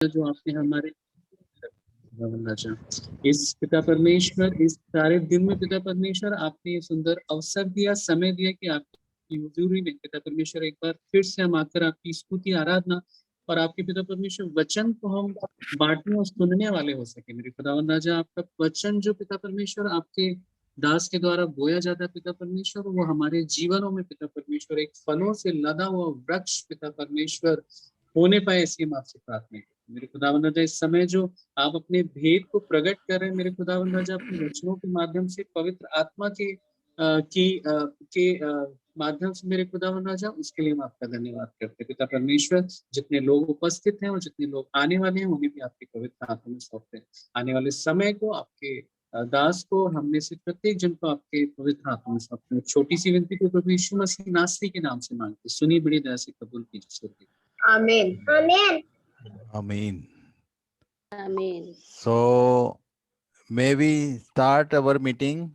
जो आपने हमारे इस पिता परमेश्वर, इस सारे दिन में पिता परमेश्वर आपने ये सुंदर अवसर दिया, समय दिया कि आपकी हुजूरी में पिता परमेश्वर एक बार फिर से हम आकर आपकी स्तुति आराधना और आपके पिता परमेश्वर वचन को हम बांटने और सुनने वाले हो सके। मेरे खुदावन राजा, आपका वचन जो पिता परमेश्वर आपके दास के द्वारा बोया जाता है पिता परमेश्वर, वो हमारे जीवनों में पिता परमेश्वर एक फलों से लदा हुआ वृक्ष पिता परमेश्वर होने पाए, इसकी हम आपसे प्रार्थना करते हैं। मेरे खुदावन राजा, इस समय जो आप अपने भेद को प्रकट कर रहे हैं मेरे खुदावन राजा, अपने वचनों के माध्यम से पवित्र आत्मा के माध्यम से मेरे खुदावन राजा, उसके लिए हम आपका धन्यवाद करते हैं पिता परमेश्वर। जितने लोग उपस्थित हैं और जितने लोग आने वाले हैं उन्हें भी आपके पवित्र हाथों में सौंपते हैं। आने वाले समय को आपके दास को, हमने से प्रत्येक जन को आपके पवित्र हाथों में सौंपते हैं। छोटी सी विनती को प्रभु यीशु मसीह नासरी के नाम से मांगते, सुनी बड़ी दया से कबूल कीजिए। आमीन आमीन आमीन। आमीन। So may we start our meeting?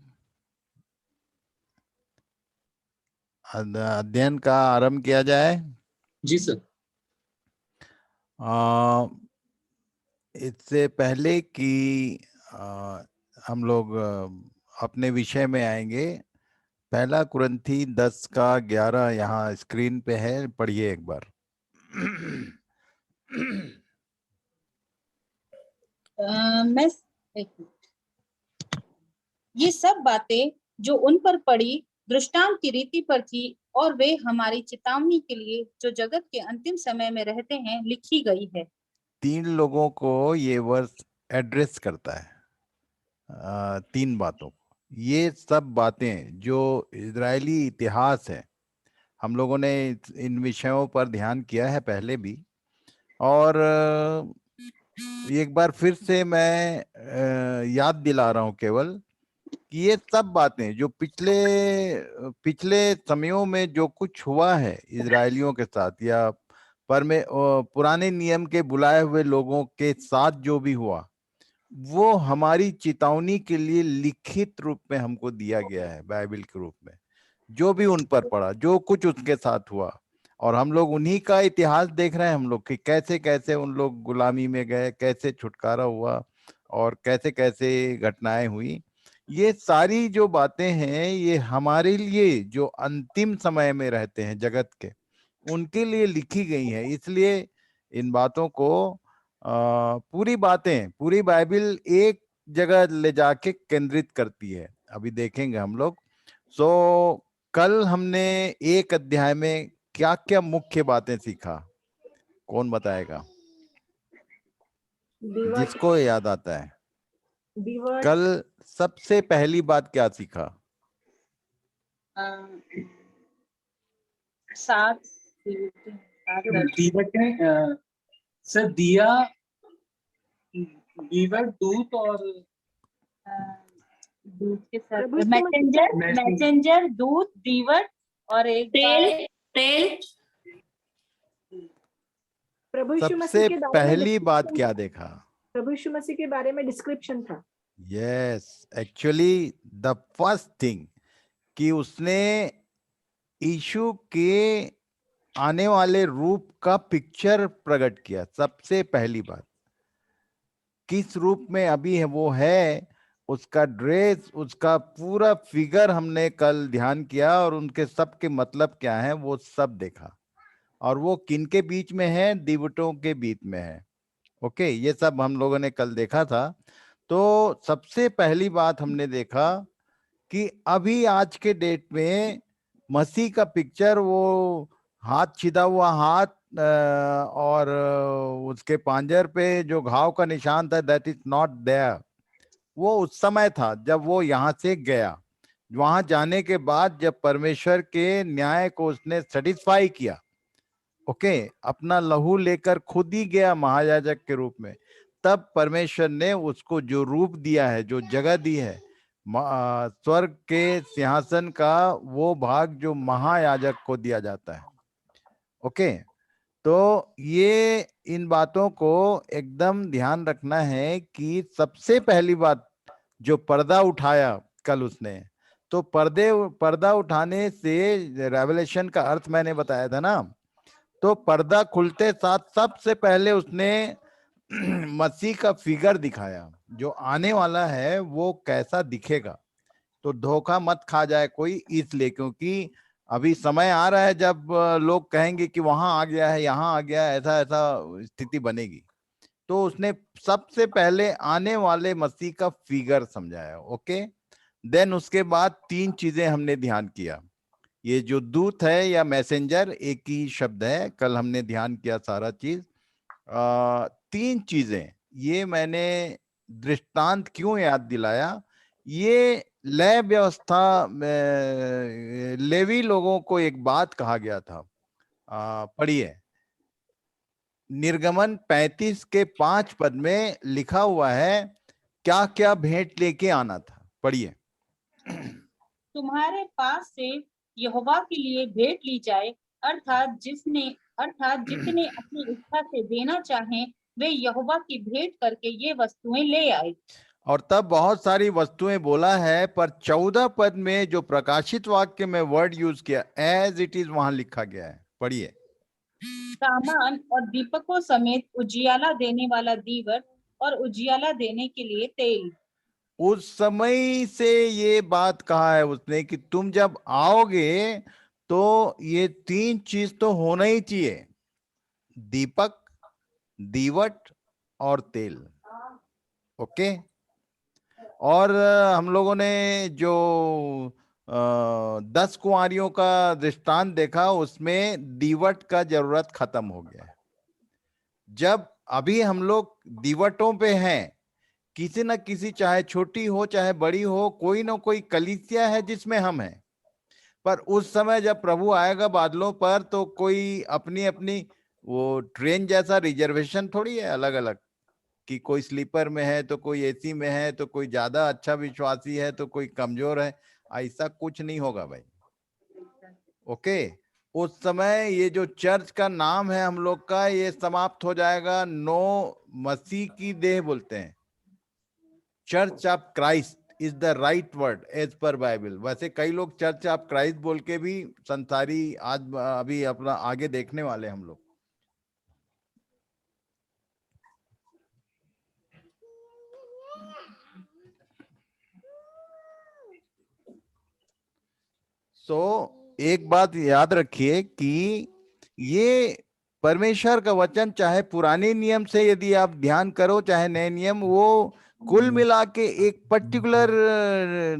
अध्ययन का आरंभ किया जाए। जी सर। इससे पहले कि हम लोग अपने विषय में आएंगे, पहला कुरिन्थी 10 का 11 यहाँ स्क्रीन पे है, पढ़िए एक बार। ये सब बातें जो उन पर पड़ी दृष्टांत की रीति पर थी, और वे हमारी चेतावनी के लिए जो जगत के अंतिम समय में रहते हैं लिखी गई है। 3 लोगों को ये वर्ष एड्रेस करता है, 3 बातों को। ये सब बातें जो इजरायली इतिहास है, हम लोगों ने इन विषयों पर ध्यान किया है पहले भी, और एक बार फिर से मैं याद दिला रहा हूं केवल कि ये सब बातें जो पिछले समयों में जो कुछ हुआ है इजरायलियों के साथ, या पुराने नियम के बुलाए हुए लोगों के साथ जो भी हुआ, वो हमारी चेतावनी के लिए लिखित रूप में हमको दिया गया है बाइबल के रूप में। जो भी उन पर पड़ा, जो कुछ उसके साथ हुआ, और हम लोग उन्हीं का इतिहास देख रहे हैं हम लोग कि कैसे कैसे उन लोग गुलामी में गए, कैसे छुटकारा हुआ, और कैसे कैसे घटनाएं हुई। ये सारी जो बातें हैं ये हमारे लिए जो अंतिम समय में रहते हैं जगत के, उनके लिए लिखी गई है। इसलिए इन बातों को पूरी बाइबल एक जगह ले जाके केंद्रित करती है। अभी देखेंगे हम लोग। कल हमने एक अध्याय में क्या क्या मुख्य बातें सीखा, कौन बताएगा? जिसको याद आता है। कल सबसे पहली बात क्या सीखा? सर दिया, दीवर, दूत और दूत के साथ मैसेंजर, दूत, दीवर और एक तेल। प्रभु यीशु सबसे मसीह के बारे में पहली बात क्या देखा? प्रभु यीशु मसीह के बारे में डिस्क्रिप्शन था। Yes, actually the first thing कि उसने यीशु के आने वाले रूप का पिक्चर प्रकट किया। सबसे पहली बात, किस रूप में अभी है वो है, उसका ड्रेस, उसका पूरा फिगर हमने कल ध्यान किया, और उनके सब के मतलब क्या है वो सब देखा। और वो किनके बीच में है? दिवटों के बीच में है। ओके, ये सब हम लोगों ने कल देखा था। तो सबसे पहली बात हमने देखा कि अभी आज के डेट में मसीह का पिक्चर, वो हाथ छिदा हुआ हाथ, और उसके पांजर पे जो घाव का निशान था, दैट इज नॉट देयर। वो उस समय था जब वो यहाँ से गया। वहां जाने के बाद जब परमेश्वर के न्याय को उसने सेटिस्फाई किया, ओके, अपना लहू लेकर खुद ही गया महायाजक के रूप में, तब परमेश्वर ने उसको जो रूप दिया है, जो जगह दी है, स्वर्ग के सिंहासन का वो भाग जो महायाजक को दिया जाता है। ओके, तो ये इन बातों को एकदम ध्यान रखना है कि सबसे पहली बात जो पर्दा उठाया कल उसने, तो पर्दा उठाने से रेवलेशन का अर्थ मैंने बताया था ना। तो पर्दा खुलते साथ सबसे पहले उसने मसीह का फिगर दिखाया, जो आने वाला है वो कैसा दिखेगा। तो धोखा मत खा जाए कोई, इसलिए क्योंकि अभी समय आ रहा है जब लोग कहेंगे कि वहां आ गया है, यहाँ आ गया है, ऐसा ऐसा स्थिति बनेगी। तो उसने सबसे पहले आने वाले मसीह का फिगर समझाया। ओके, देन उसके बाद 3 चीजें हमने ध्यान किया। ये जो दूत है या मैसेंजर, एक ही शब्द है, कल हमने ध्यान किया सारा चीज। 3 चीजें ये मैंने दृष्टांत क्यों याद दिलाया, ये लय व्यवस्था में लेवी लोगों को एक बात कहा गया था। पढ़िए, निर्गमन 35 के 5 पद में लिखा हुआ है क्या क्या भेंट लेके आना था। पढ़िए। तुम्हारे पास से यहोवा के लिए भेंट ली जाए, अर्थात जितने अपनी इच्छा से देना चाहें वे यहोवा की भेंट करके ये वस्तुएं ले आए। और तब बहुत सारी वस्तुएं बोला है, पर 14 पद में जो प्रकाशित वाक्य में वर्ड यूज किया, एज इट इज, वहां लिखा गया है। पढ़िए। सामान और दीपकों समेत उजियाला देने वाला दीवट और उजियाला देने के लिए तेल। उस समय से ये बात कहा है उसने कि तुम जब आओगे तो ये 3 चीज तो होना ही चाहिए, दीपक, दीवट और तेल। ओके। और हम लोगों ने जो 10 कुंवारियों का दृष्टांत देखा, उसमें दीवट का जरूरत खत्म हो गया है। जब अभी हम लोग दीवटों पे हैं, किसी न किसी, चाहे छोटी हो चाहे बड़ी हो, कोई ना कोई कलीसिया है जिसमें हम हैं। पर उस समय जब प्रभु आएगा बादलों पर, तो कोई अपनी अपनी, वो ट्रेन जैसा रिजर्वेशन थोड़ी है अलग अलग, कि कोई स्लीपर में है तो कोई एसी में है, तो कोई ज्यादा अच्छा विश्वासी है तो कोई कमजोर है। ऐसा कुछ नहीं होगा भाई। ओके। उस समय ये जो चर्च का नाम है हम लोग का, ये समाप्त हो जाएगा। नो, मसीह की देह बोलते हैं, Church of Christ is the right word as per Bible. वैसे कई लोग चर्च ऑफ क्राइस्ट बोल के भी संसारी आज अभी अपना आगे देखने वाले हम लोग। एक बात याद रखिए कि ये परमेश्वर का वचन, चाहे पुराने नियम से यदि आप ध्यान करो चाहे नए नियम, वो कुल मिला के एक पर्टिकुलर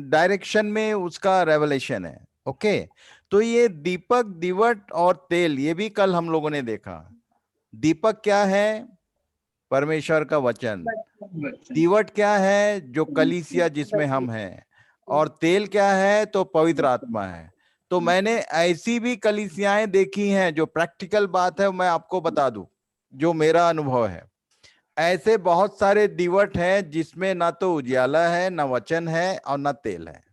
डायरेक्शन में उसका रेवलेशन है। ओके। तो ये दीपक, दिवट और तेल, ये भी कल हम लोगों ने देखा। दीपक क्या है? परमेश्वर का वचन। दिवट क्या है? जो कलीसिया जिसमें हम हैं। और तेल क्या है? तो पवित्र आत्मा है। तो मैंने ऐसी भी कलीसियाएं देखी हैं, जो प्रैक्टिकल बात है मैं आपको बता दूं, जो मेरा अनुभव है। ऐसे बहुत सारे दिवट हैं जिसमें ना तो उजियाला है, ना वचन है और ना तेल है।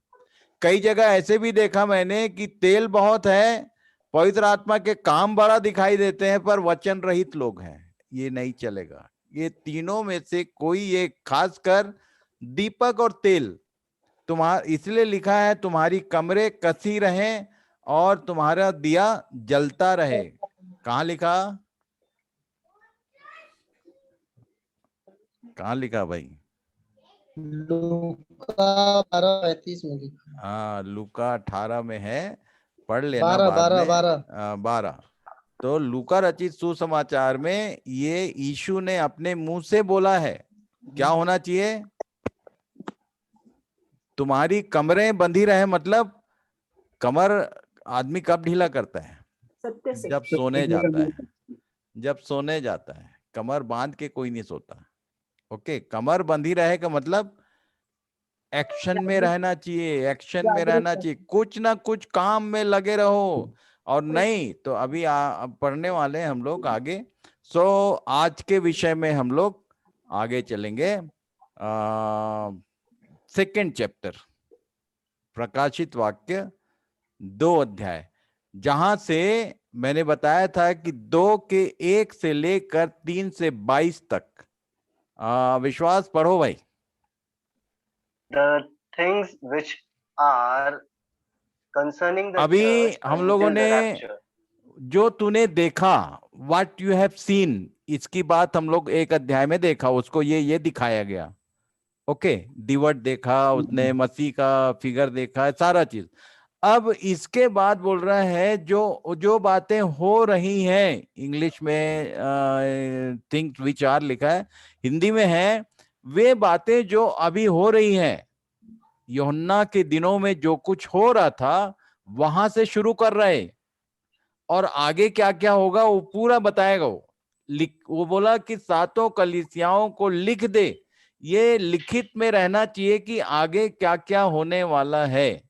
कई जगह ऐसे भी देखा मैंने कि तेल बहुत है, पवित्र आत्मा के काम बड़ा दिखाई देते हैं, पर वचन रहित लोग हैं। ये नहीं चलेगा। ये तीनों में से कोई एक, खासकर दीपक और तेल, तुम्हारा इसलिए लिखा है तुम्हारी कमरे कसी रहें और तुम्हारा दिया जलता रहे। कहाँ लिखा? कहाँ लिखा भाई? लूका 12:35 में लिखा। हाँ, लूका 18 में है, पढ़ लेना 12 बाद 12 में। 12 12। तो लूका रचित सुसमाचार में ये यीशु ने अपने मुंह से बोला है। क्या होना चाहिए? तुम्हारी कमरें बंधी रहे, मतलब कमर आदमी कब ढीला करता है? सत्य से। जब सोने जाता है। जब सोने जाता है कमर बांध के कोई नहीं सोता। ओके, कमर बंधी रहे का मतलब एक्शन में रहना चाहिए, एक्शन में रहना चाहिए, कुछ ना कुछ काम में लगे रहो। और नहीं तो अभी अब पढ़ने वाले हैं हम लोग आगे। आज के विषय में हम लोग आगे चलेंगे। 2nd चैप्टर, प्रकाशित वाक्य 2 अध्याय, जहां से मैंने बताया था कि 2 के 1 से लेकर 3 से 22 तक। विश्वास पढ़ो भाई। The things which are concerning the अभी church हम लोगों until the ने rapture. जो तूने देखा, व्हाट यू हैव सीन, इसकी बात हम लोग एक अध्याय में देखा, उसको ये दिखाया गया। ओके, दिवट देखा उसने, मसीह का फिगर देखा, सारा चीज। अब इसके बाद बोल रहा है जो जो बातें हो रही हैं, इंग्लिश में थिंग्स विच आर लिखा है, हिंदी में है वे बातें जो अभी हो रही हैं। यूहन्ना के दिनों में जो कुछ हो रहा था वहां से शुरू कर रहे, और आगे क्या क्या होगा वो पूरा बताएगा। वो बोला कि सातों कलीसियाओं को लिख दे, ये लिखित में रहना चाहिए कि आगे क्या क्या होने वाला है।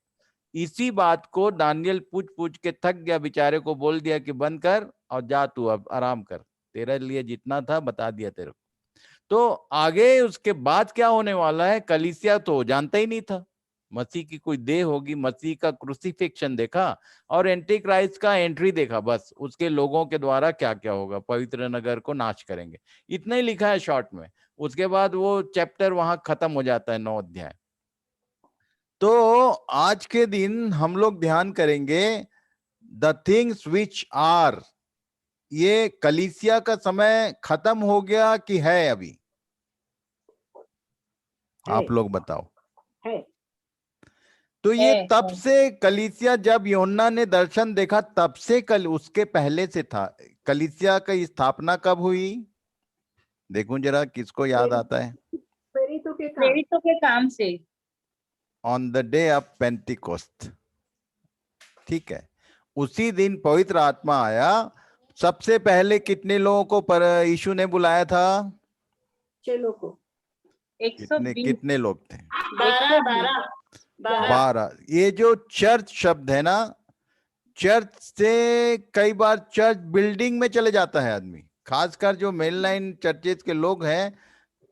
इसी बात को दानियल पूछ पूछ के थक गया, बेचारे को बोल दिया कि बंद कर और जा तू अब आराम कर, तेरे लिए जितना था बता दिया तेरे को। तो आगे उसके बाद क्या होने वाला है कलीसिया तो जानता ही नहीं था। मसीह की कोई देह होगी, मसीह का क्रूसिफिक्शन देखा और एंटी क्राइस्ट का एंट्री देखा, बस उसके लोगों के द्वारा क्या क्या होगा, पवित्र नगर को नाश करेंगे, इतना ही लिखा है शॉर्ट में। उसके बाद वो चैप्टर वहां खत्म हो जाता है, 9 अध्याय। तो आज के दिन हम लोग ध्यान करेंगे द थिंग्स विच आर। ये कलीसिया का समय खत्म हो गया कि है अभी? आप लोग बताओ। है। तो ये है, तब है। से कलीसिया, जब यूहन्ना ने दर्शन देखा तब से, कल उसके पहले से था। कलीसिया की स्थापना कब हुई? देखूं जरा किसको याद आता है। प्रेरितों के काम। प्रेरितों के काम से। On the day of Pentecost, ठीक है, उसी दिन पवित्र आत्मा आया। सबसे पहले कितने लोगों को पर यीशु ने बुलाया था? चेलों को। 120 कितने लोग थे? 12 ये जो चर्च शब्द है ना, चर्च से कई बार चर्च बिल्डिंग में चले जाता है आदमी, खासकर जो मेन लाइन चर्चेज के लोग हैं।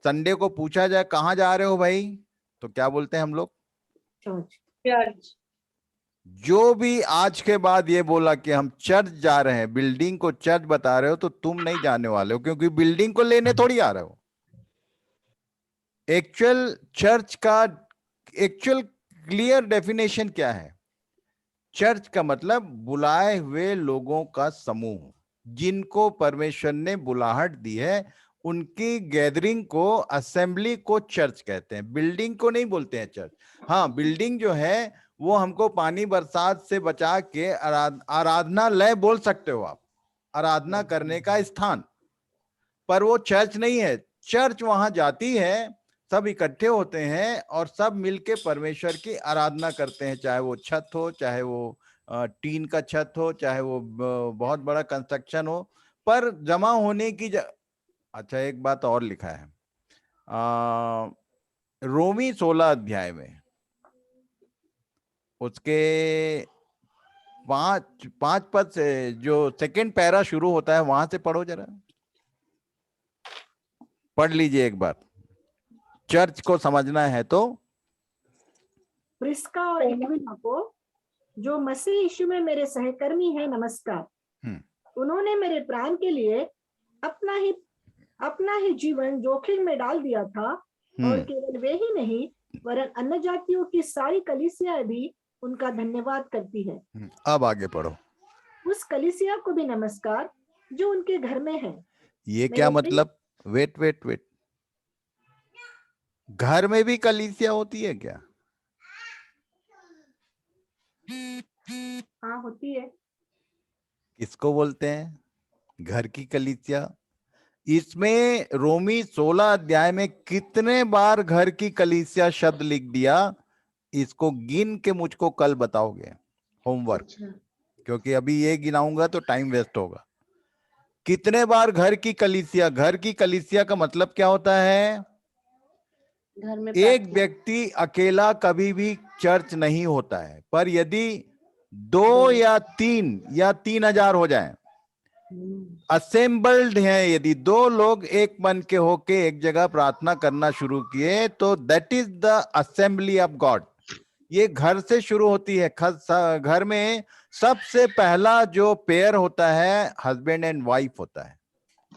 संडे को पूछा जाए कहाँ जा रहे हो भाई, तो क्या बोलते हैं हम लोग? चर्च। चर्च। जो भी आज के बाद ये बोला कि हम चर्च जा रहे हैं, बिल्डिंग को चर्च बता रहे हो, तो तुम नहीं जाने वाले हो, क्योंकि बिल्डिंग को लेने थोड़ी आ रहे हो। एक्चुअल चर्च का एक्चुअल क्लियर डेफिनेशन क्या है? चर्च का मतलब बुलाए हुए लोगों का समूह, जिनको परमेश्वर ने बुलाहट दी है, उनकी गैदरिंग को, असेंबली को चर्च कहते हैं। बिल्डिंग को नहीं बोलते हैं चर्च। हाँ, बिल्डिंग जो है वो हमको पानी बरसात से बचा के आराधनालय बोल सकते हो आप, आराधना करने का स्थान, पर वो चर्च नहीं है। चर्च वहां जाती है, सब इकट्ठे होते हैं और सब मिलके परमेश्वर की आराधना करते हैं, चाहे वो छत हो, चाहे वो टीन का छत हो, चाहे वो बहुत बड़ा कंस्ट्रक्शन हो, पर जमा होने की अच्छा, एक बात और लिखा है रोमी 16 अध्याय में, उसके 5 पद से जो सेकंड पैरा शुरू होता है, वहां से पढ़ो जरा, पढ़ लीजिए एक बार, चर्च को समझना है तो। प्रिस्का और एक्विला को, जो मसीह यीशु में मेरे सहकर्मी हैं, नमस्कार। उन्होंने मेरे प्राण के लिए अपना ही जीवन जोखिम में डाल दिया था, और केवल वे ही नहीं वरन अन्य जातियों की सारी कलीसिया भी उनका धन्यवाद करती है। अब आगे पढ़ो। उस कलीसिया को भी नमस्कार जो उनके घर में है। ये क्या मतलब? वेट, घर में भी कलीसिया होती है क्या? हाँ, होती है। किसको बोलते हैं घर की कलीसिया? इसमें रोमी 16 अध्याय में कितने बार घर की कलीसिया शब्द लिख दिया, इसको गिन के मुझको कल बताओगे, होमवर्क, क्योंकि अभी ये गिनाऊंगा तो टाइम वेस्ट होगा। कितने बार घर की कलीसिया? घर की कलीसिया का मतलब क्या होता है? घर में एक व्यक्ति अकेला कभी भी चर्च नहीं होता है, पर यदि 2 या 3,000 हो जाएं, असेंबल्ड हैं, यदि 2 लोग एक मन के होके एक जगह प्रार्थना करना शुरू किए, तो that is the assembly of God. ये घर से शुरू होती है। घर में सबसे पहला जो पेयर होता है हस्बैंड एंड वाइफ होता है,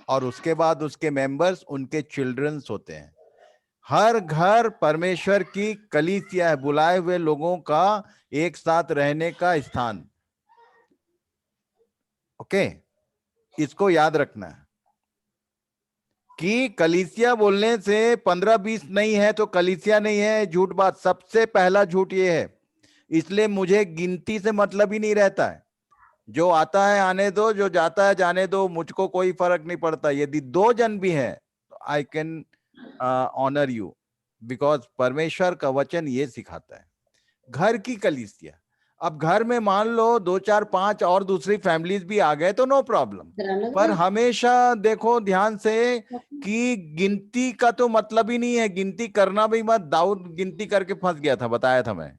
और उसके बाद उसके मेंबर्स उनके चिल्ड्रंस होते हैं। हर घर परमेश्वर की कलीसिया है, बुलाए हुए लोगों का एक साथ रहने का स्थान। ओके, इसको याद रखना है कि कलीसिया बोलने से 15-20 नहीं है तो कलीसिया नहीं है, झूठ बात। सबसे पहला झूठ ये है, इसलिए मुझे गिनती से मतलब ही नहीं रहता है। जो आता है आने दो, जो जाता है जाने दो, मुझको कोई फर्क नहीं पड़ता। यदि 2 जन भी हैं तो I can honour you, because परमेश्वर का वचन ये सिखाता है। घर की कलीसिया, अब घर में मान लो 2, 4, 5 और दूसरी फैमिलीज भी आ गए तो नो प्रॉब्लम, पर हमेशा देखो ध्यान से कि गिनती का तो मतलब ही नहीं है, गिनती करना भी मत। दाऊद गिनती करके फंस गया था, बताया था मैं।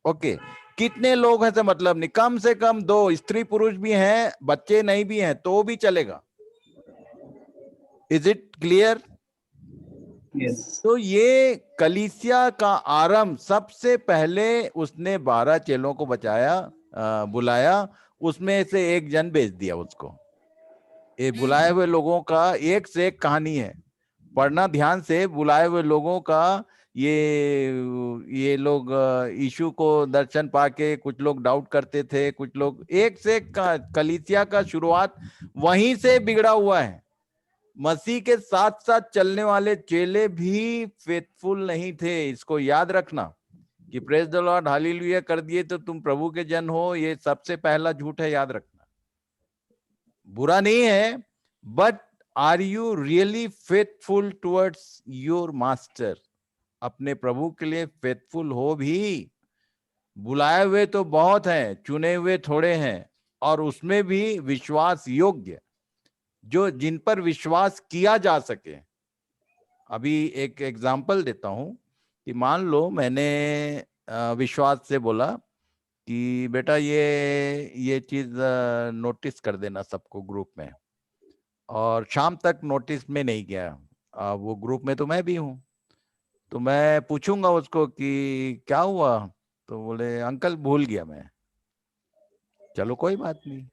ओके, कितने लोग हैं से मतलब नहीं, कम से कम 2 स्त्री पुरुष भी हैं, बच्चे नहीं भी हैं तो भी चलेगा। Is it clear? तो ये कलीसिया का आरंभ, सबसे पहले उसने 12 चेलों को बुलाया, उसमें से एक जन भेज दिया उसको। ये बुलाए हुए लोगों का एक से एक कहानी है, पढ़ना ध्यान से। बुलाए हुए लोगों का ये लोग यीशु को दर्शन पाके कुछ लोग डाउट करते थे, कुछ लोग, एक से एक कलीसिया का शुरुआत वहीं से बिगड़ा हुआ है। मसीह के साथ साथ चलने वाले चेले भी फेथफुल नहीं थे, इसको याद रखना कि प्रेज द लॉर्ड हालेलुया कर दिए तो तुम प्रभु के जन हो, ये सबसे पहला झूठ है, याद रखना। बुरा नहीं है, but are you really faithful towards your master? अपने प्रभु के लिए फेथफुल हो भी? बुलाए हुए तो बहुत हैं, चुने हुए थोड़े हैं, और उसमें भी विश्वास योग्य, जो जिन पर विश्वास किया जा सके। अभी एक एग्जांपल देता हूं कि मान लो मैंने विश्वास से बोला कि बेटा ये चीज नोटिस कर देना सबको ग्रुप में, और शाम तक नोटिस में नहीं गया। वो ग्रुप में तो मैं भी हूं, तो मैं पूछूंगा उसको कि क्या हुआ, तो बोले अंकल भूल गया मैं। चलो कोई बात नहीं।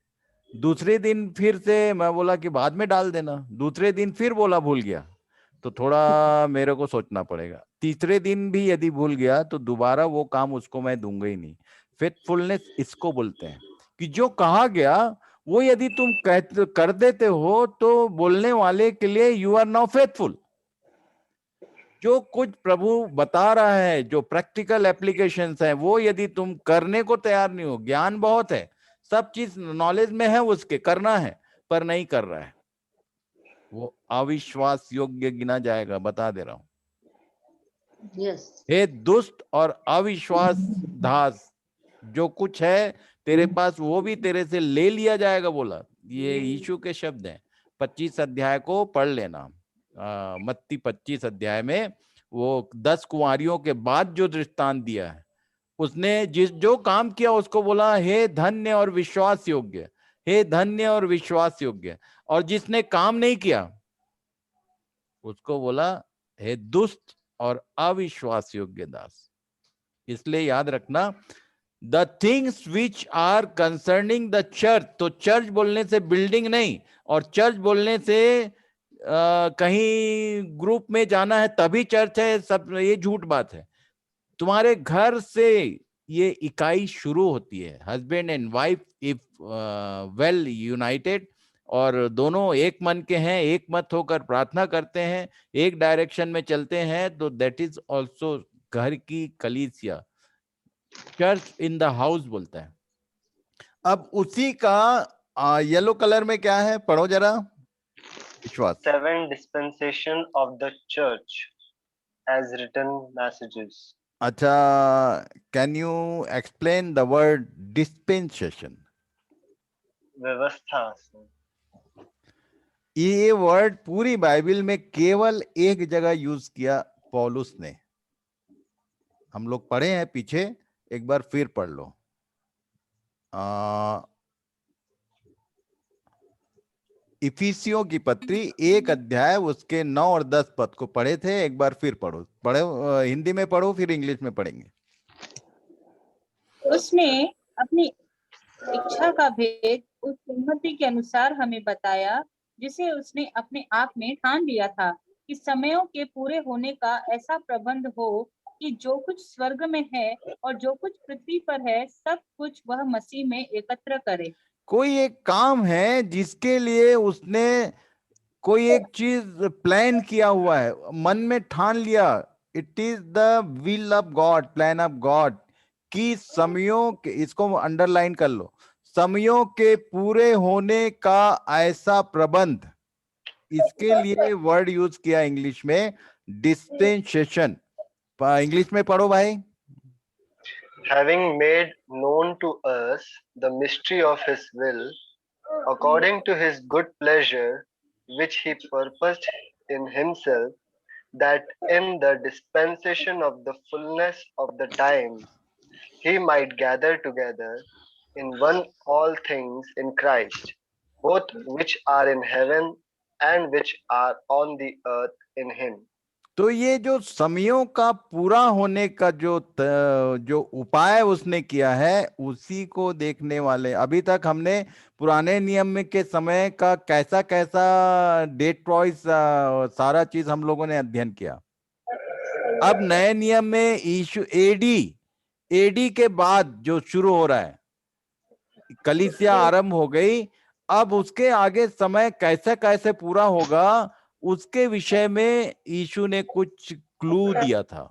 दूसरे दिन फिर से मैं बोला कि बाद में डाल देना, दूसरे दिन फिर बोला भूल गया, तो थोड़ा मेरे को सोचना पड़ेगा। तीसरे दिन भी यदि भूल गया तो दोबारा वो काम उसको मैं दूंगा ही नहीं। फेथफुलनेस इसको बोलते हैं कि जो कहा गया वो यदि तुम कर देते हो तो बोलने वाले के लिए यू आर नाउ फेथफुल। जो कुछ प्रभु बता रहा है, जो प्रैक्टिकल एप्लीकेशंस हैं, वो यदि तुम करने को तैयार नहीं हो, ज्ञान बहुत है, सब चीज नॉलेज में है, उसके करना है पर नहीं कर रहा है, वो अविश्वास योग्य गिना जाएगा, बता दे रहा हूं। हे दुष्ट और अविश्वास दास, जो कुछ है तेरे पास वो भी तेरे से ले लिया जाएगा, बोला। ये यीशु के शब्द हैं। 25 अध्याय को पढ़ लेना, मत्ती 25 अध्याय में वो 10 कुंवारियों के बाद जो दृष्टांत दिया है, उसने जो काम किया उसको बोला हे धन्य और विश्वास योग्य, हे धन्य और विश्वास योग्य, और जिसने काम नहीं किया उसको बोला हे दुष्ट और अविश्वास योग्य दास। इसलिए याद रखना, the things which are concerning the church, तो चर्च बोलने से बिल्डिंग नहीं, और चर्च बोलने से कहीं ग्रुप में जाना है तभी चर्च है, सब ये झूठ बात है। तुम्हारे घर से ये इकाई शुरू होती है, husband and wife if well United, और दोनों एक मन के हैं, एक मत होकर प्रार्थना करते हैं, एक डायरेक्शन में चलते हैं, तो दैट इज ऑल्सो घर की कलीसिया, चर्च इन द हाउस बोलता है। अब उसी का येलो कलर में क्या है, पढ़ो जरा विश्वास। 7 dispensation of the church as written messages. अच्छा, can you explain the word dispensation? व्यवस्था। ये वर्ड पूरी बाइबल में केवल एक जगह यूज किया पौलुस ने। हम लोग पढ़े हैं पीछे, एक बार फिर पढ़ लो। इफिसियों की पत्री 1 अध्याय उसके 9 और 10 पद को पढ़े थे, एक बार फिर पढ़ो, हिंदी में पढ़ो फिर इंग्लिश में पढ़ेंगे। उसने अपनी इच्छा का भेद उस सम्मति के अनुसार हमें बताया, जिसे उसने अपने आप में ठान लिया था कि समयों के पूरे होने का ऐसा प्रबंध हो कि जो कुछ स्वर्ग में है और जो कुछ पृथ्वी पर है, सब कुछ वह मसीह में एकत्र करे। कोई एक काम है जिसके लिए उसने कोई एक चीज प्लान किया हुआ है, मन में ठान लिया, it is the will of God, plan of God, कि समयों के, इसको अंडरलाइन कर लो, समयों के पूरे होने का ऐसा प्रबंध, इसके लिए वर्ड यूज किया इंग्लिश में डिस्पेंसेशन। इंग्लिश में पढ़ो भाई। Having made known to us the mystery of his will, according to his good pleasure, which he purposed in himself, that in the dispensation of the fullness of the times he might gather together in one all things in Christ, both which are in heaven and which are on the earth in him. तो ये जो समयों का पूरा होने का जो उपाय उसने किया है, उसी को देखने वाले, अभी तक हमने पुराने नियम में के समय का कैसा कैसा डेट वाइज सारा चीज हम लोगों ने अध्ययन किया। अब नए नियम में यीशु एडी के बाद जो शुरू हो रहा है, कलीसिया आरंभ हो गई, अब उसके आगे समय कैसे कैसे पूरा होगा उसके विषय में यीशु ने कुछ क्लू दिया था।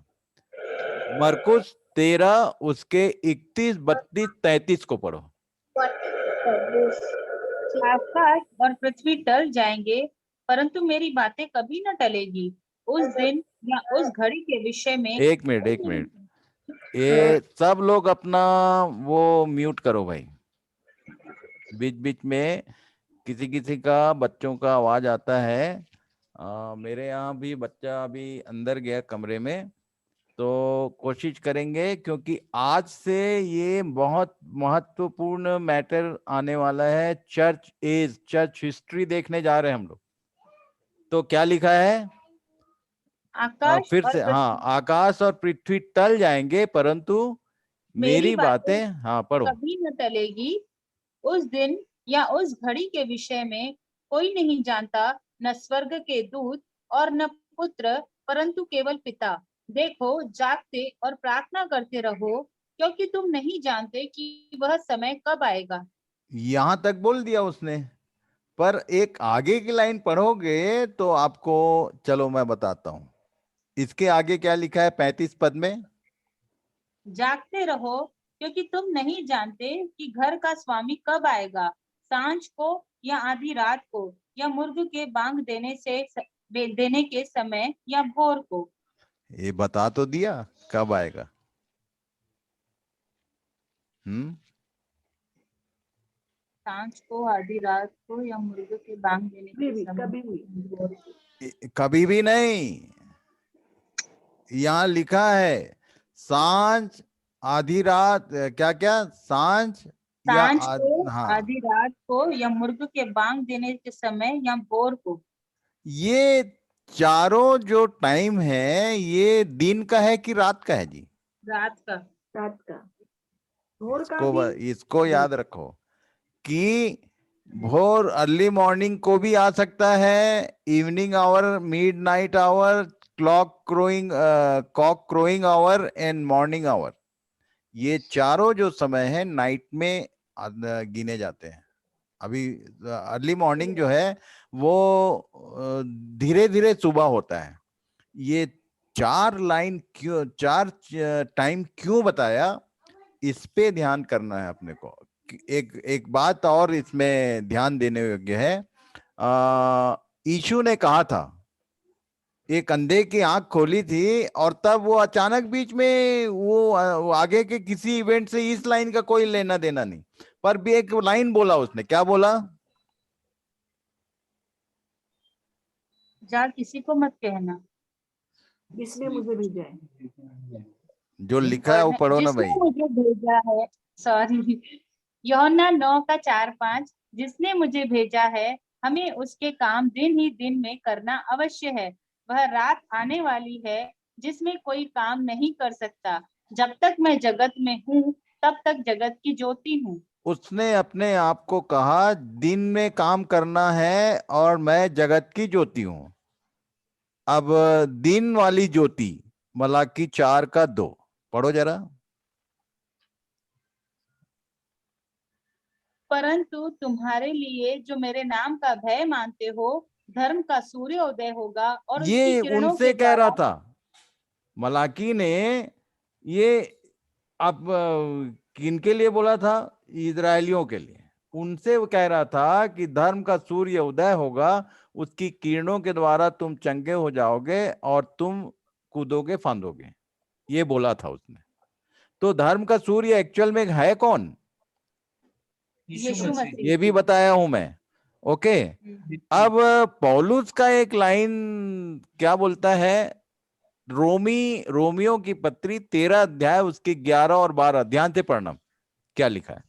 मरकुस 13 उसके 31, 32, 33 को पढ़ो। आकाश और पृथ्वी टल जाएंगे, परंतु मेरी बातें कभी न टलेगी। उस दिन या उस घड़ी के विषय में। एक मिनट, ये सब लोग अपना वो म्यूट करो भाई। बीच बीच में किसी का बच्चों का आवाज आता है। मेरे यहाँ भी बच्चा अभी अंदर गया कमरे में, तो कोशिश करेंगे, क्योंकि आज से ये बहुत महत्वपूर्ण मैटर आने वाला है। चर्च एज, चर्च हिस्ट्री देखने जा रहे हैं हम लोग। तो क्या लिखा है? आकाश फिर से, हाँ, आकाश और पृथ्वी टल जाएंगे, परंतु मेरी बातें, हाँ पढ़ो, कभी न टलेगी। उस दिन या उस घड़ी के विषय में कोई नहीं जानता, न स्वर्ग के दूत और न पुत्र, परंतु केवल पिता। देखो, जागते और प्रार्थना करते रहो, क्योंकि तुम नहीं जानते कि वह समय कब आएगा। यहां तक बोल दिया उसने, पर एक आगे की लाइन पढ़ोगे तो आपको, चलो मैं बताता हूं इसके आगे क्या लिखा है 35 पद में। जागते रहो, क्योंकि तुम नहीं जानते कि घर का स्वामी कब आएगा, सांझ को या आधी रात को, या मुर्ग के बांग देने के समय, या भोर को। ये बता तो दिया कब आएगा। सांझ को, आधी रात को, या मुर्ग के बांग देने के समय। कभी भी नहीं, यहाँ लिखा है सांझ, आधी रात, क्या क्या, सांझ या हाँ, आधी रात को, या मुर्ग के बांग देने के समय, या भोर को। ये चारों जो टाइम है, ये दिन का है कि रात का है जी? रात का। भोर का इसको याद रखो कि भोर, अर्ली मॉर्निंग को भी आ सकता है, evening hour, midnight hour, cock crowing hour and morning hour. ये चारों जो समय है नाइट में गिने जाते हैं। अभी अर्ली मॉर्निंग जो है वो धीरे धीरे सुबह होता है। ये चार टाइम क्यों बताया, इस पे ध्यान करना है अपने को। एक बात और इसमें ध्यान देने योग्य है। यीशु ने कहा था, एक अंधे की आंख खोली थी, और तब वो अचानक बीच में वो आगे के किसी इवेंट से इस लाइन का कोई लेना देना नहीं, पर भी एक लाइन बोला उसने। क्या बोला? जा किसी को मत कहना, जिसने मुझे भेजा है। जो लिखा है वो पढ़ो ना भाई। मुझे भेजा है, सॉरी, यूहन्ना 9:4-5, जिसने मुझे भेजा है, हमें उसके काम दिन ही दिन में करना अवश्य है। वह रात आने वाली है जिसमें कोई काम नहीं कर सकता। जब तक मैं जगत में हूँ, तब तक जगत की ज्योति हूँ। उसने अपने आप को कहा दिन में काम करना है और मैं जगत की ज्योति हूँ। अब दिन वाली ज्योति मलाकी 4:2 पढ़ो जरा। परंतु तुम्हारे लिए जो मेरे नाम का भय मानते हो, धर्म का सूर्य उदय होगा और उसकी ये किरणों उनसे के कह रहा द्वारा था। मलाकी ने ये अब किनके लिए बोला था? इजरायलियों के लिए। उनसे वो कह रहा था कि धर्म का सूर्य उदय होगा, उसकी किरणों के द्वारा तुम चंगे हो जाओगे और तुम कूदोगे फांदोगे, ये बोला था उसने। तो धर्म का सूर्य एक्चुअल में है कौन? यीशु मसीह। ये भी बताया हूं मैं। ओके। अब पौलुस का एक लाइन क्या बोलता है? रोमियो की पत्री 13 अध्याय उसके 11 और 12 ध्यान से पढ़ना, क्या लिखा है?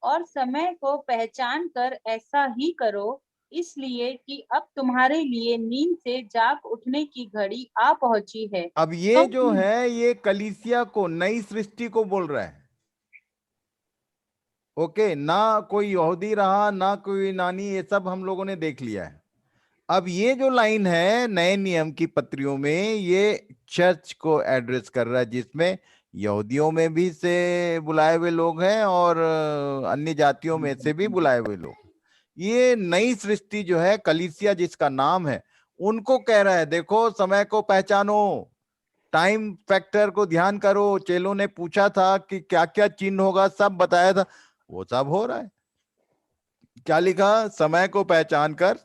और समय को पहचान कर ऐसा ही करो, इसलिए कि अब तुम्हारे लिए नींद से जाग उठने की घड़ी आ पहुंची है। अब ये जो है ये कलीसिया को, नई सृष्टि को बोल रहा है। ओके, ना कोई यहूदी रहा ना कोई यूनानी, ये सब हम लोगों ने देख लिया है। अब ये जो लाइन है नए नियम की पत्रियों में, ये चर्च को एड्रेस कर रहा है, जिसमें यहूदियों में भी से बुलाए हुए लोग हैं और अन्य जातियों में से भी बुलाए हुए लोग। ये नई सृष्टि जो है, कलीसिया जिसका नाम है, उनको कह रहा है देखो समय को पहचानो, टाइम फैक्टर को ध्यान करो। चेलों ने पूछा था कि क्या क्या चिन्ह होगा, सब बताया था, वो सब हो रहा है। क्या लिखा? समय को पहचान कर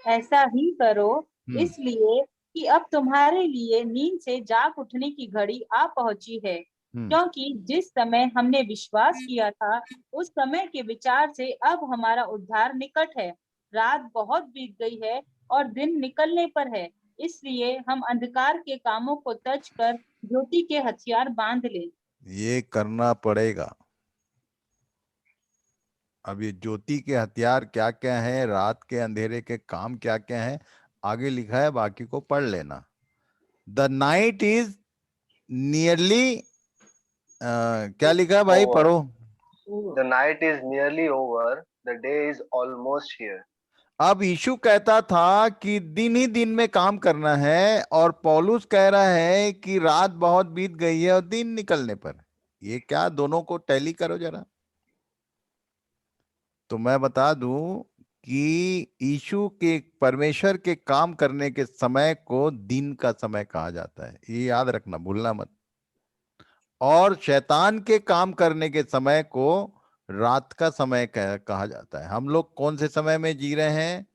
ऐसा ही करो, हम्म इसलिए कि अब तुम्हारे लिए नींद से जाग उठने की घड़ी आ पहुंची है। हम्म क्योंकि जिस समय हमने विश्वास किया था, उस समय के विचार से अब हमारा उद्धार निकट है। रात बहुत बीत गई है और दिन निकलने पर है, इसलिए हम अंधकार के कामों को तज कर ज्योति के हथियार बांध ले। ये करना पड़ेगा। अब ये ज्योति के हथियार क्या क्या है, रात के अंधेरे के काम क्या क्या है, आगे लिखा है, बाकी को पढ़ लेना। द नाइट इज नियरली, क्या लिखा है भाई? Over. पढ़ो। The night is nearly over, the day is almost here. अब यीशु कहता था कि दिन ही दिन में काम करना है, और पौलुस कह रहा है कि रात बहुत बीत गई है और दिन निकलने पर। ये क्या, दोनों को टैली करो जरा। तो मैं बता दूं कि यीशु के, परमेश्वर के काम करने के समय को दिन का समय कहा जाता है, ये याद रखना, भूलना मत। और शैतान के काम करने के समय को रात का समय कहा जाता है। हम लोग कौन से समय में जी रहे हैं?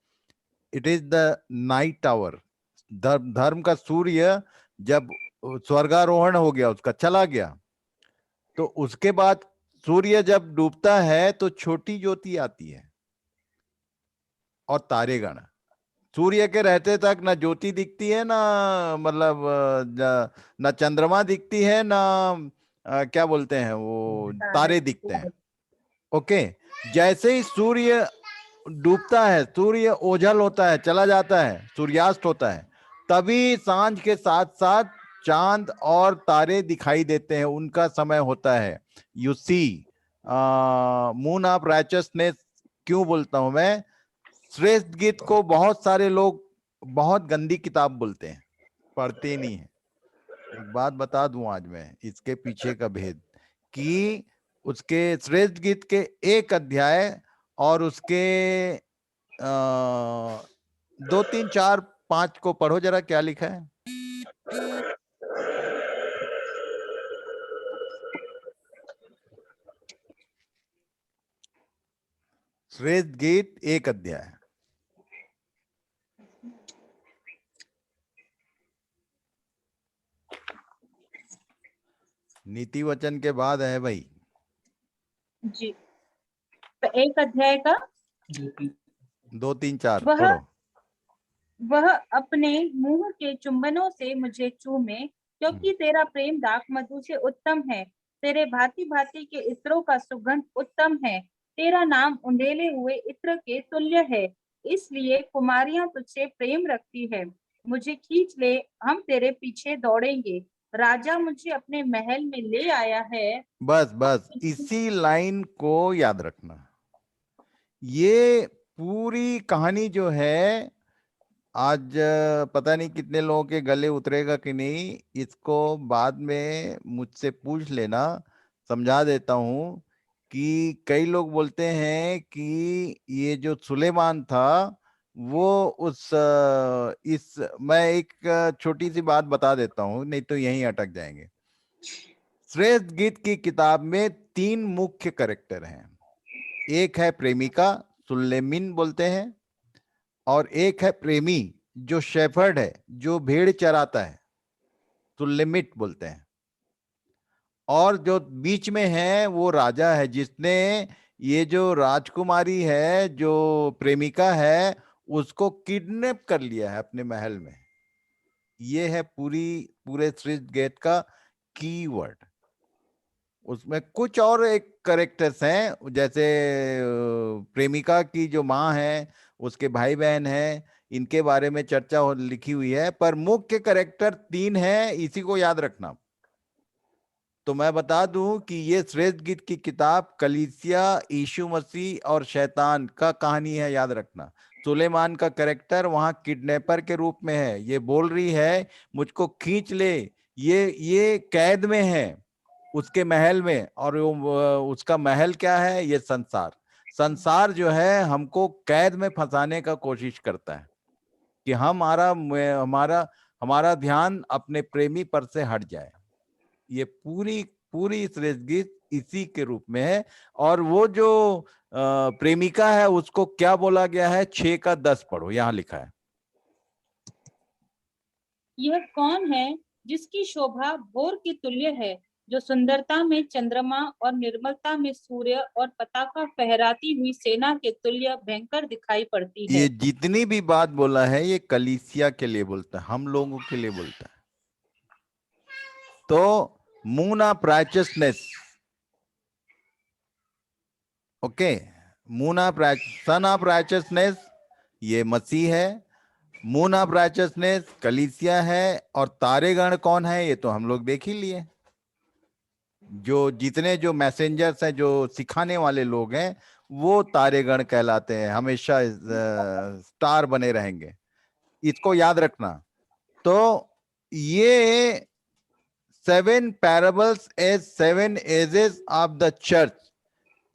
It is the night hour. धर्म का सूर्य जब स्वर्गारोहण हो गया, उसका चला गया, तो उसके बाद सूर्य जब डूबता है तो छोटी ज्योति आती है और तारेगण। सूर्य के रहते तक ना ज्योति दिखती है, ना मतलब ना चंद्रमा दिखती है, ना क्या बोलते हैं वो, तारे दिखते हैं। ओके। जैसे ही सूर्य डूबता है, सूर्य ओझल होता है, चला जाता है, सूर्यास्त होता है, तभी सांझ के साथ साथ चांद और तारे दिखाई देते हैं, उनका समय होता है। You see moon of righteousness, क्यों बोलता हूं मैं? श्रेष्ठ गीत को बहुत सारे लोग बहुत गंदी किताब बोलते हैं, पढ़ते नहीं है। एक बात बता दूं आज मैं, इसके पीछे का भेद, कि उसके श्रेष्ठ गीत के 1 अध्याय और उसके 2 3 4 5 को पढ़ो जरा, क्या लिखा है? श्रेष्ठ गीत 1 अध्याय। नीति वचन के बाद है भाई। जी, तो 1 अध्याय का 2 3 4 वह पढ़ो। वह अपने मुंह के चुंबनों से मुझे चूमे, क्योंकि तेरा प्रेम दाख मधु से उत्तम है। तेरे भांति भांति के इत्रों का सुगंध उत्तम है। तेरा नाम उंडेले हुए इत्र के तुल्य है, इसलिए कुमारियां तुझसे प्रेम रखती है। मुझे खींच ले, हम तेरे पीछे दौड़ेंगे। राजा मुझे अपने महल में ले आया है। बस बस इसी लाइन को याद रखना। ये पूरी कहानी जो है, आज पता नहीं कितने लोगों के गले उतरेगा कि नहीं, इसको बाद में मुझसे पूछ लेना, समझा देता हूं कि कई लोग बोलते हैं कि ये जो सुलेमान था वो मैं एक छोटी सी बात बता देता हूँ, नहीं तो यहीं अटक जाएंगे। श्रेष्ठ गीत की किताब में 3 मुख्य कैरेक्टर हैं। एक है प्रेमिका, सुलेमिन बोलते हैं, और एक है प्रेमी जो शेफर्ड है, जो भेड़ चराता है, सुलेमिट बोलते हैं। और जो बीच में है वो राजा है, जिसने ये जो राजकुमारी है, जो प्रेमिका है, उसको किडनैप कर लिया है अपने महल में। ये है पूरे श्रेष्ठ गीत का कीवर्ड। उसमें कुछ और एक कैरेक्टर्स हैं, जैसे प्रेमिका की जो माँ है, उसके भाई बहन हैं, इनके बारे में चर्चा लिखी हुई है, पर मुख्य कैरेक्टर 3 है, इसी को याद रखना। तो मैं बता दूं कि ये श्रेष्ठ गीत की किताब कलीसिया, यीशु मसीह और शैतान का कहानी है, याद रखना। सुलेमान का कैरेक्टर वहां किडनैपर के रूप में है, ये बोल रही है मुझको खींच ले, ये कैद में है उसके महल में, और उसका महल क्या है, ये संसार जो है हमको कैद में फंसाने का कोशिश करता है कि हमारा ध्यान अपने प्रेमी पर से हट जाए। ये पूरी श्रेष्ठ गीत इसी के रूप में है। और वो जो प्रेमिका है उसको क्या बोला गया है, 6 का 10 पढ़ो, यहां लिखा है। यह कौन है जिसकी शोभा भोर की तुल्य है, जो सुंदरता में चंद्रमा और निर्मलता में सूर्य और पताका फहराती हुई सेना के तुल्य भयंकर दिखाई पड़ती है। ये जितनी भी बात बोला है ये कलीसिया के लिए बोलता है, हम लोगों के लिए बोलता है। तो moon of righteousness, okay, son of righteousness ये मसीह है, मून ऑफ राइचियसनेस कलीसिया है, और तारेगण कौन है ये तो हम लोग देख ही लिए। जो जितने जो मैसेंजर्स हैं, जो सिखाने वाले लोग हैं, वो तारेगण कहलाते हैं, हमेशा स्टार बने रहेंगे, इसको याद रखना। तो ये 7 parables as 7 ages of the church,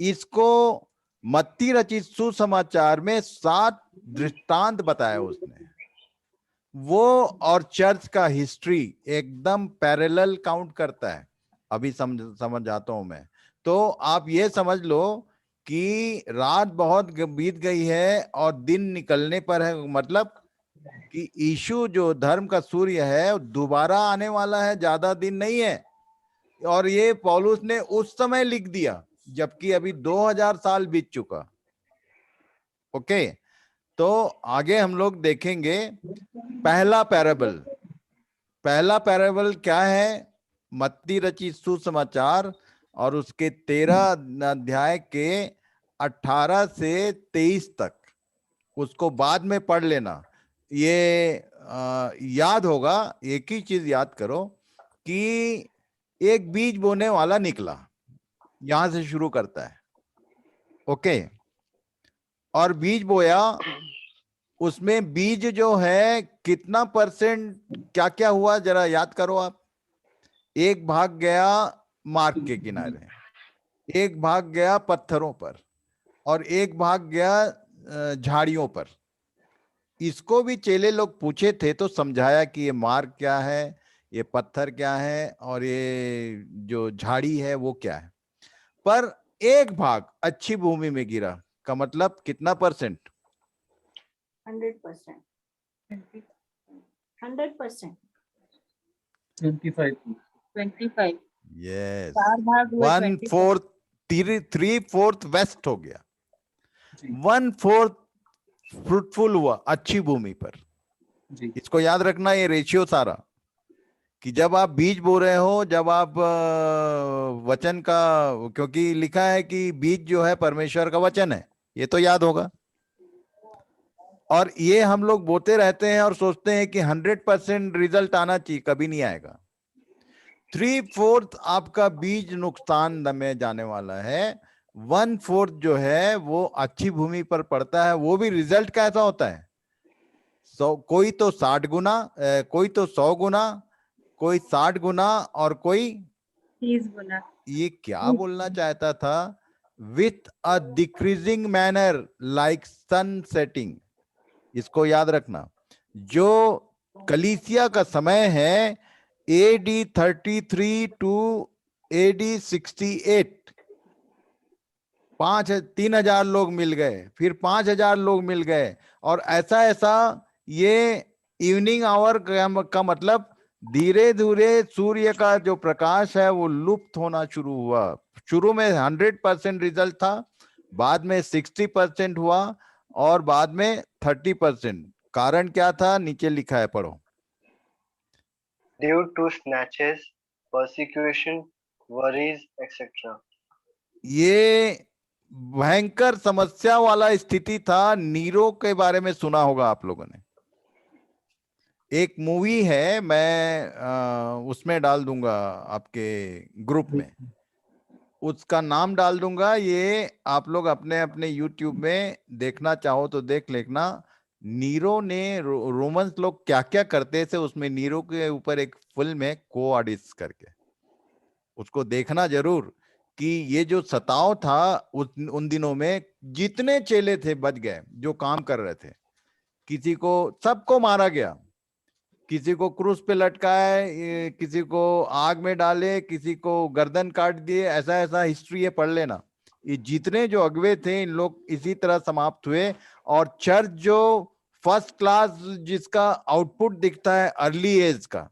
इसको मत्ती रचित सुसमाचार में 7 दृष्टांत बताया उसने, वो और चर्च का हिस्ट्री एकदम पैरेलल काउंट करता है। अभी समझ जाता हूं मैं। तो आप ये समझ लो कि रात बहुत बीत गई है और दिन निकलने पर है, मतलब कि यीशु जो धर्म का सूर्य है दोबारा आने वाला है, ज्यादा दिन नहीं है। और ये पौलुस ने उस समय लिख दिया जबकि अभी 2000 साल बीत चुका। ओके, तो आगे हम लोग देखेंगे पहला पैराबल क्या है, मत्ती रचित सुसमाचार और उसके 13 अध्याय के 18 से 23 तक, उसको बाद में पढ़ लेना। ये याद होगा, एक ही चीज याद करो कि एक बीज बोने वाला निकला, यहां से शुरू करता है। ओके, और बीज बोया, उसमें बीज जो है कितना परसेंट क्या क्या हुआ जरा याद करो आप। एक भाग गया मार्ग के किनारे, एक भाग गया पत्थरों पर, और एक भाग गया झाड़ियों पर। इसको भी चेले लोग पूछे थे तो समझाया कि ये मार्ग क्या है, ये पत्थर क्या है, और ये जो झाड़ी है वो क्या है। पर एक भाग अच्छी भूमि में गिरा का मतलब कितना परसेंट? 100%, 100%, 25 यस, 4 भाग हुए 1/4, 3/4 वेस्ट हो गया, जी 1/4 फ्रूटफुल हुआ अच्छी भूमि पर। जी इसको याद रखना, ये रेशियो सारा, कि जब आप बीज बो रहे हो, जब आप वचन का, क्योंकि लिखा है कि बीज जो है परमेश्वर का वचन है, ये तो याद होगा। और ये हम लोग बोते रहते हैं और सोचते हैं कि 100% रिजल्ट आना चाहिए, कभी नहीं आएगा। 3/4 आपका बीज नुकसान में जाने वाला है, 1/4 जो है वो अच्छी भूमि पर पड़ता है। वो भी रिजल्ट कैसा होता है, कोई तो 60 गुना, कोई तो 100 गुना, कोई 60 गुना, और कोई 30 गुना। ये क्या बोलना चाहता था with a decreasing manner like sun setting. इसको याद रखना, जो कलीसिया का समय है AD 33 टू AD 68, 3,000 लोग मिल गए, फिर 5,000 लोग मिल गए, और ऐसा ऐसा ये इवनिंग आवर का मतलब धीरे धीरे सूर्य का जो प्रकाश है वो लुप्त होना शुरू हुआ। शुरू में 100% रिजल्ट था, बाद में 60% हुआ, और बाद में 30%। कारण क्या था, नीचे लिखा है, पढ़ो। Due to snatches, persecution, worries, etc. ये भयंकर समस्या वाला स्थिति था। नीरो के बारे में सुना होगा आप लोगों ने, एक मूवी है, मैं उसमें डाल दूंगा आपके ग्रुप में, उसका नाम डाल दूंगा, ये आप लोग अपने अपने YouTube में देखना चाहो तो देख लेना। नीरो ने रोमन्स लोग क्या क्या करते थे, उसमें नीरो के ऊपर एक फिल्म है को ऑडिस करके, उसको देखना जरूर। कि ये जो सताव था उन दिनों में, जितने चेले थे बच गए जो काम कर रहे थे, किसी को, सबको मारा गया, किसी को क्रूस पे लटकाए, किसी को आग में डाले, किसी को गर्दन काट दिए, ऐसा ऐसा हिस्ट्री है, पढ़ लेना। ये जितने जो अगुवे थे इन लोग इसी तरह समाप्त हुए। और चर्च जो फर्स्ट क्लास, जिसका आउटपुट दिखता है अर्ली एज का,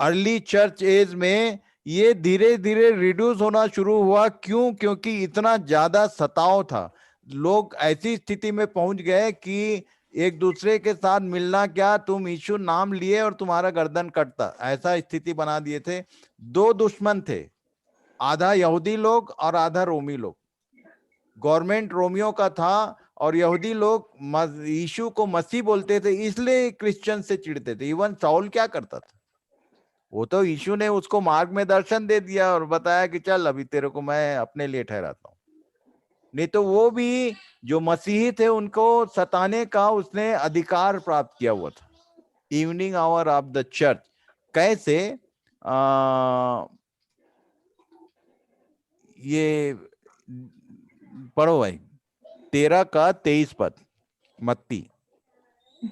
अर्ली चर्च एज में ये धीरे धीरे रिड्यूस होना शुरू हुआ। क्यों? क्योंकि इतना ज्यादा सताव था, लोग ऐसी स्थिति में पहुंच गए कि एक दूसरे के साथ मिलना क्या, तुम यीशु नाम लिए और तुम्हारा गर्दन कटता, ऐसा स्थिति बना दिए थे। दो दुश्मन थे, आधा यहूदी लोग और आधा रोमी लोग। गवर्नमेंट रोमियो का था और यहूदी लोग यीशु को मसीह बोलते थे, इसलिए क्रिश्चियन से चिढ़ते थे। इवन साउल क्या करता था, वो तो यीशु ने उसको मार्ग में दर्शन दे दिया और बताया कि चल अभी तेरे को मैं अपने लिए ठहराता हूं। नहीं तो वो भी जो मसीही थे उनको सताने का उसने अधिकार प्राप्त किया हुआ था। Evening hour of the church कैसे, ये पढ़ो भाई 13 का 23 पद मत्ती।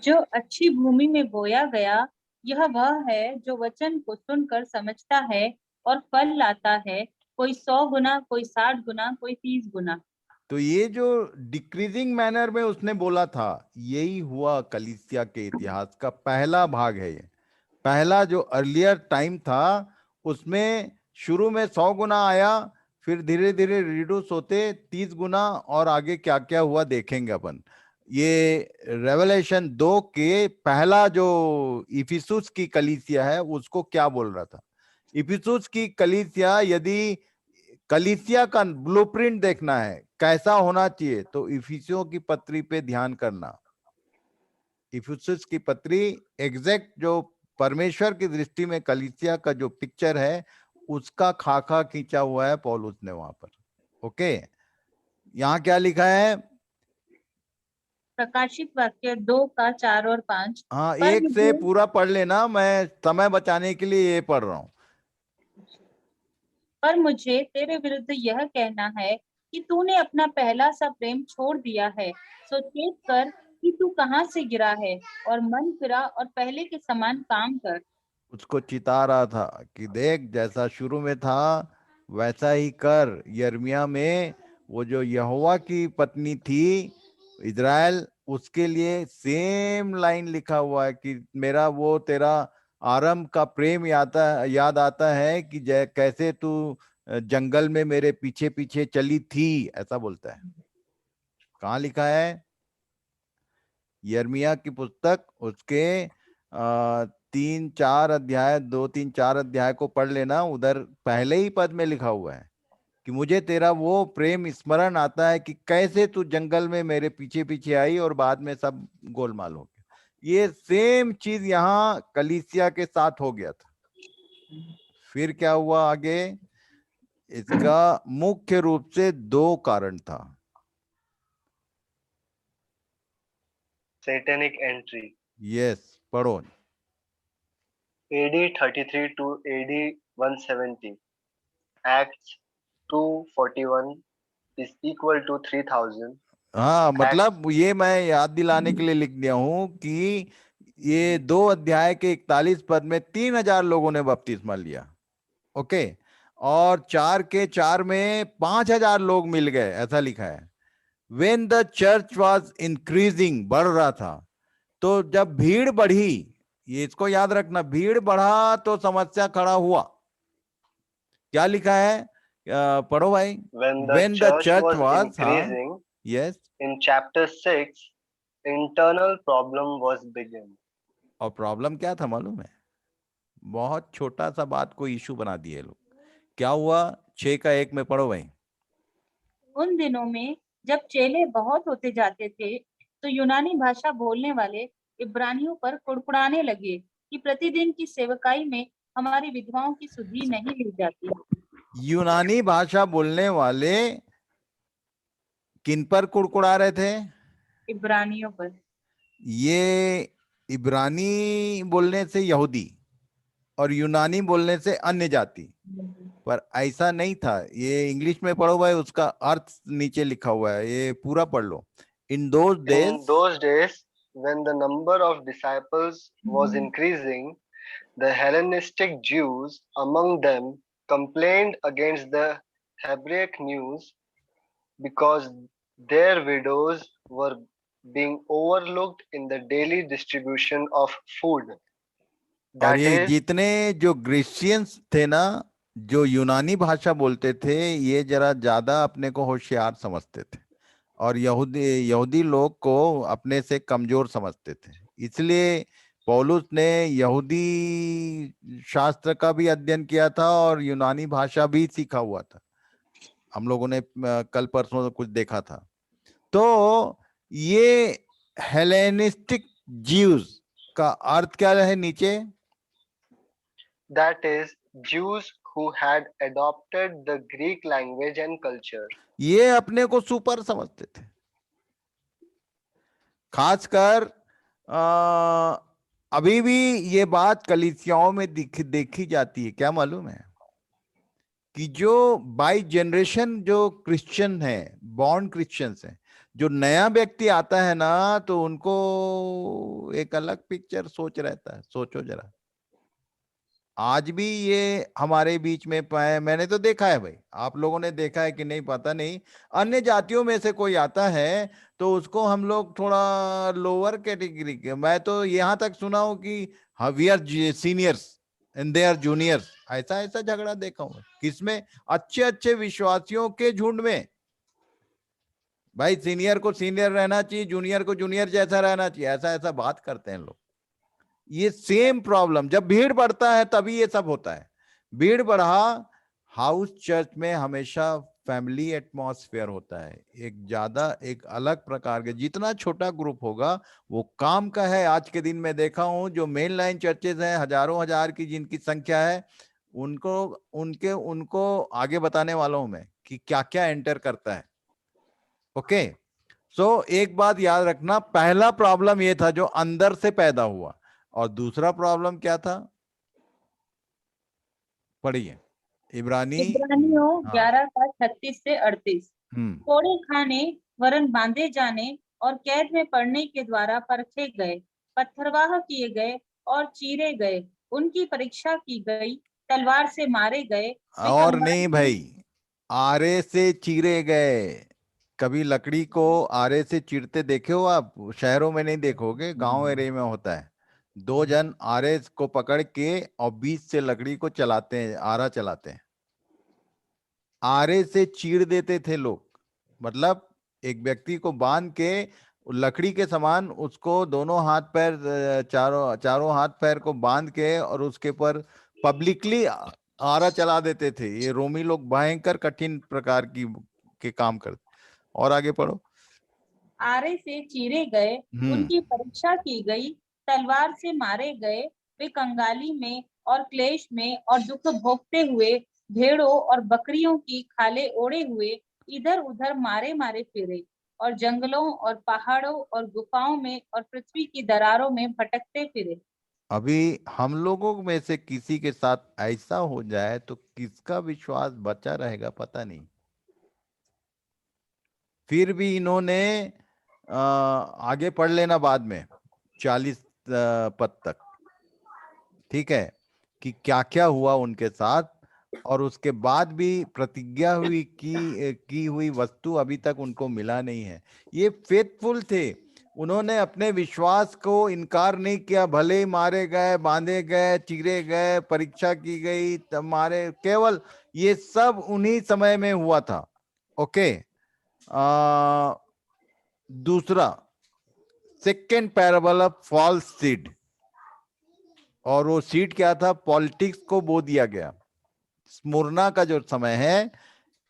जो अच्छी भूमि में बोया गया, यह वह है जो वचन को सुनकर समझता है और फल लाता है, कोई 100 गुना, कोई 60 गुना, कोई 30 गुना। तो ये जो डिक्रीजिंग मैनर में उसने बोला था, यही हुआ कलीसिया के इतिहास का पहला भाग है। ये पहला जो अर्लियर टाइम था, उसमें शुरू में 100 गुना आया, फिर धीरे धीरे रिड्यूस होते 30 गुना, और आगे क्या क्या हुआ देखेंगे अपन। ये रेवलेशन 2 के पहला जो इफिसुस की कलीसिया है उसको क्या बोल रहा था। इफिसुस की कलीसिया, यदि कलीसिया का ब्लूप्रिंट देखना है कैसा होना चाहिए, तो इफिसियों की पत्री पे ध्यान करना। इफिसुस की पत्री एग्जैक्ट जो परमेश्वर की दृष्टि में कलीसिया का जो पिक्चर है उसका खाका खींचा हुआ है पौलुस ने वहां पर। ओके, यहाँ क्या लिखा है, प्रकाशित वाक्य 2 का 4 और 5। हाँ पर एक से पूरा पढ़ लेना, मैं समय बचाने के लिए ये पढ़ रहा हूँ। पर मुझे तेरे विरुद्ध यह कहना है कि तूने अपना पहला सा प्रेम छोड़ दिया है। सो चेत कर कि तू कहाँ से गिरा है, और मन फिरा और पहले के समान काम कर। उसको चिता रहा था कि देख जैसा शुरू में था वैसा ही कर। यिर्मयाह में वो जो यहोवा की पत्नी थी इज़राइल, उसके लिए सेम लाइन लिखा हुआ है कि मेरा वो तेरा आरंभ का प्रेम याद आता है कि कैसे तू जंगल में मेरे पीछे पीछे चली थी, ऐसा बोलता है। कहाँ लिखा है? यिर्मयाह की पुस्तक उसके 3-4 अध्याय, 2-3-4 अध्याय को पढ़ लेना, उधर पहले ही पद में लिखा हुआ है कि मुझे तेरा वो प्रेम स्मरण आता है कि कैसे तू जंगल में मेरे पीछे पीछे आई और बाद में सब गोलमाल हो गया। ये सेम चीज यहाँ कलीसिया के साथ हो गया था। फिर क्या हुआ आगे? इसका मुख्य रूप से 2 कारण था। Satanic entry. यस, पढ़ो। AD 33 to AD 170. Acts 2:41 is equal to 3000. हाँ, मतलब ये मैं याद दिलाने के लिए लिख दिया हूं कि ये 2 अध्याय के 41 पद में 3000 लोगों ने बपतिस्मा लिया। ओके, और 4 के 4 में 5000 लोग मिल गए, ऐसा लिखा है। When the church was increasing, बढ़ रहा था, तो जब भीड़ बढ़ी, ये इसको याद रखना, भीड़ बढ़ा तो समस्या खड़ा हुआ। क्या लिखा है? पढ़ो भाई। When the church was हाँ, increasing, yes, in chapter 6, internal problem was begin. और प्रॉब्लम क्या था मालूम है? बहुत छोटा सा बात को इशू बना दिए लोग। क्या हुआ? 6 का 1 में पढ़ो भाई। उन दिनों में जब चेले बहुत होते जाते थे, तो यूनानी भाषा बोलने वाले इब्रानियों पर कुड़कुड़ाने लगे कि प्रतिदिन की सेवकाई में हमारी विधवाओं की सुधि नहीं ली जाती। यूनानी भाषा बोलने वाले किन पर कुड़कुड़ा रहे थे? इब्रानियों पर। ये इब्रानी बोलने से यहूदी और यूनानी बोलने से अन्य जाति, पर ऐसा नहीं था। ये इंग्लिश में पढ़ो भाई, उसका अर्थ नीचे लिखा हुआ है, ये पूरा पढ़ लो। इन those In those days, when the number of disciples was increasing, the Hellenistic Jews among them complained against the Hebraic news because their widows were being overlooked in the daily distribution of food. और That ये is, जितने जो Christians थे ना, जो यूनानी भाषा बोलते थे, ये जरा ज्यादा अपने को होशियार समझते थे और यहूदी लोग को अपने से कमजोर समझते थे। इसलिए पौलुस ने यहूदी शास्त्र का भी अध्ययन किया था और यूनानी भाषा भी सीखा हुआ था। हम लोगों ने कल परसों कुछ देखा था। तो ये हेलेनिस्टिक ज्यूज का अर्थ क्या है नीचे? that is, Jews who had adopted the Greek language and culture. ये अपने को सुपर समझते थे। खासकर अभी भी ये बात कलीसियाओं में देखी जाती है। क्या मालूम है कि जो बाई जनरेशन जो क्रिश्चियन है, बॉर्न क्रिश्चियंस हैं, जो नया व्यक्ति आता है ना, तो उनको एक अलग पिक्चर सोच रहता है। सोचो जरा, आज भी ये हमारे बीच में पाए, मैंने तो देखा है भाई, आप लोगों ने देखा है कि नहीं पता नहीं। अन्य जातियों में से कोई आता है तो उसको हम लोग थोड़ा लोअर कैटेगरी के, मैं तो यहाँ तक सुना हूं कि we are seniors and they are juniors, ऐसा ऐसा झगड़ा देखा हूं। किसमें? अच्छे अच्छे विश्वासियों के झुंड में। भाई सीनियर को सीनियर रहना चाहिए, जूनियर को जूनियर जैसा रहना चाहिए, ऐसा ऐसा बात करते हैं लोग। ये सेम प्रॉब्लम जब भीड़ बढ़ता है तभी ये सब होता है। भीड़ बढ़ा, हाउस चर्च में हमेशा फैमिली एटमॉस्फेयर होता है, एक ज्यादा एक अलग प्रकार के। जितना छोटा ग्रुप होगा वो काम का है। आज के दिन में देखा हूं जो मेन लाइन चर्चेज हैं, हजारों हजार की जिनकी संख्या है, उनको आगे बताने वाला हूं मैं कि क्या क्या एंटर करता है। ओके, सो एक बात याद रखना, पहला प्रॉब्लम ये था जो अंदर से पैदा हुआ, और दूसरा प्रॉब्लम क्या था? पढ़िए इब्रानियों 11 का 36 से 38। कोड़े खाने वरन बांधे जाने और कैद में पड़ने के द्वारा परखे गए, पत्थरवाह किए गए और चीरे गए, उनकी परीक्षा की गई, तलवार से मारे गए। और नहीं भाई, आरे से चीरे गए। कभी लकड़ी को आरे से चीरते देखे हो आप? शहरों में नहीं देखोगे, गांव एरिया में होता है। 2 जन आरे को पकड़ के और बीच से लकड़ी को चलाते हैं, आरा चलाते हैं। आरे से चीर देते थे लोग, मतलब एक व्यक्ति को बांध के लकड़ी के समान उसको दोनों हाथ पैर, चारों हाथ पैर को बांध के और उसके ऊपर पब्लिकली आरा चला देते थे। ये रोमी लोग भयंकर कठिन प्रकार के काम करते। और आगे पढ़ो। आरे से चीरे गए, उनकी परीक्षा की गई, तलवार से मारे गए, वे कंगाली में और क्लेश में और दुख भोगते हुए, भेड़ों और बकरियों की खाले ओढ़े हुए इधर उधर मारे मारे फिरे, और जंगलों और पहाड़ों और गुफाओं में और पृथ्वी की दरारों में भटकते फिरे। अभी हम लोगों में से किसी के साथ ऐसा हो जाए तो किसका विश्वास बचा रहेगा पता नहीं। फिर भी इन्होंने आगे पढ़ लेना बाद में 40 पद तक, ठीक है, कि क्या क्या हुआ उनके साथ, और उसके बाद भी प्रतिज्ञा हुई की हुई वस्तु अभी तक उनको मिला नहीं है। ये फेथफुल थे, उन्होंने अपने विश्वास को इनकार नहीं किया, भले ही मारे गए, बांधे गए, चीरे गए, परीक्षा की गई, तब मारे, केवल ये सब उन्हीं समय में हुआ था। ओके, दूसरा, second parable of false seed, और वो सीड क्या था? पॉलिटिक्स को बो दिया गया। स्मुरना का जो समय है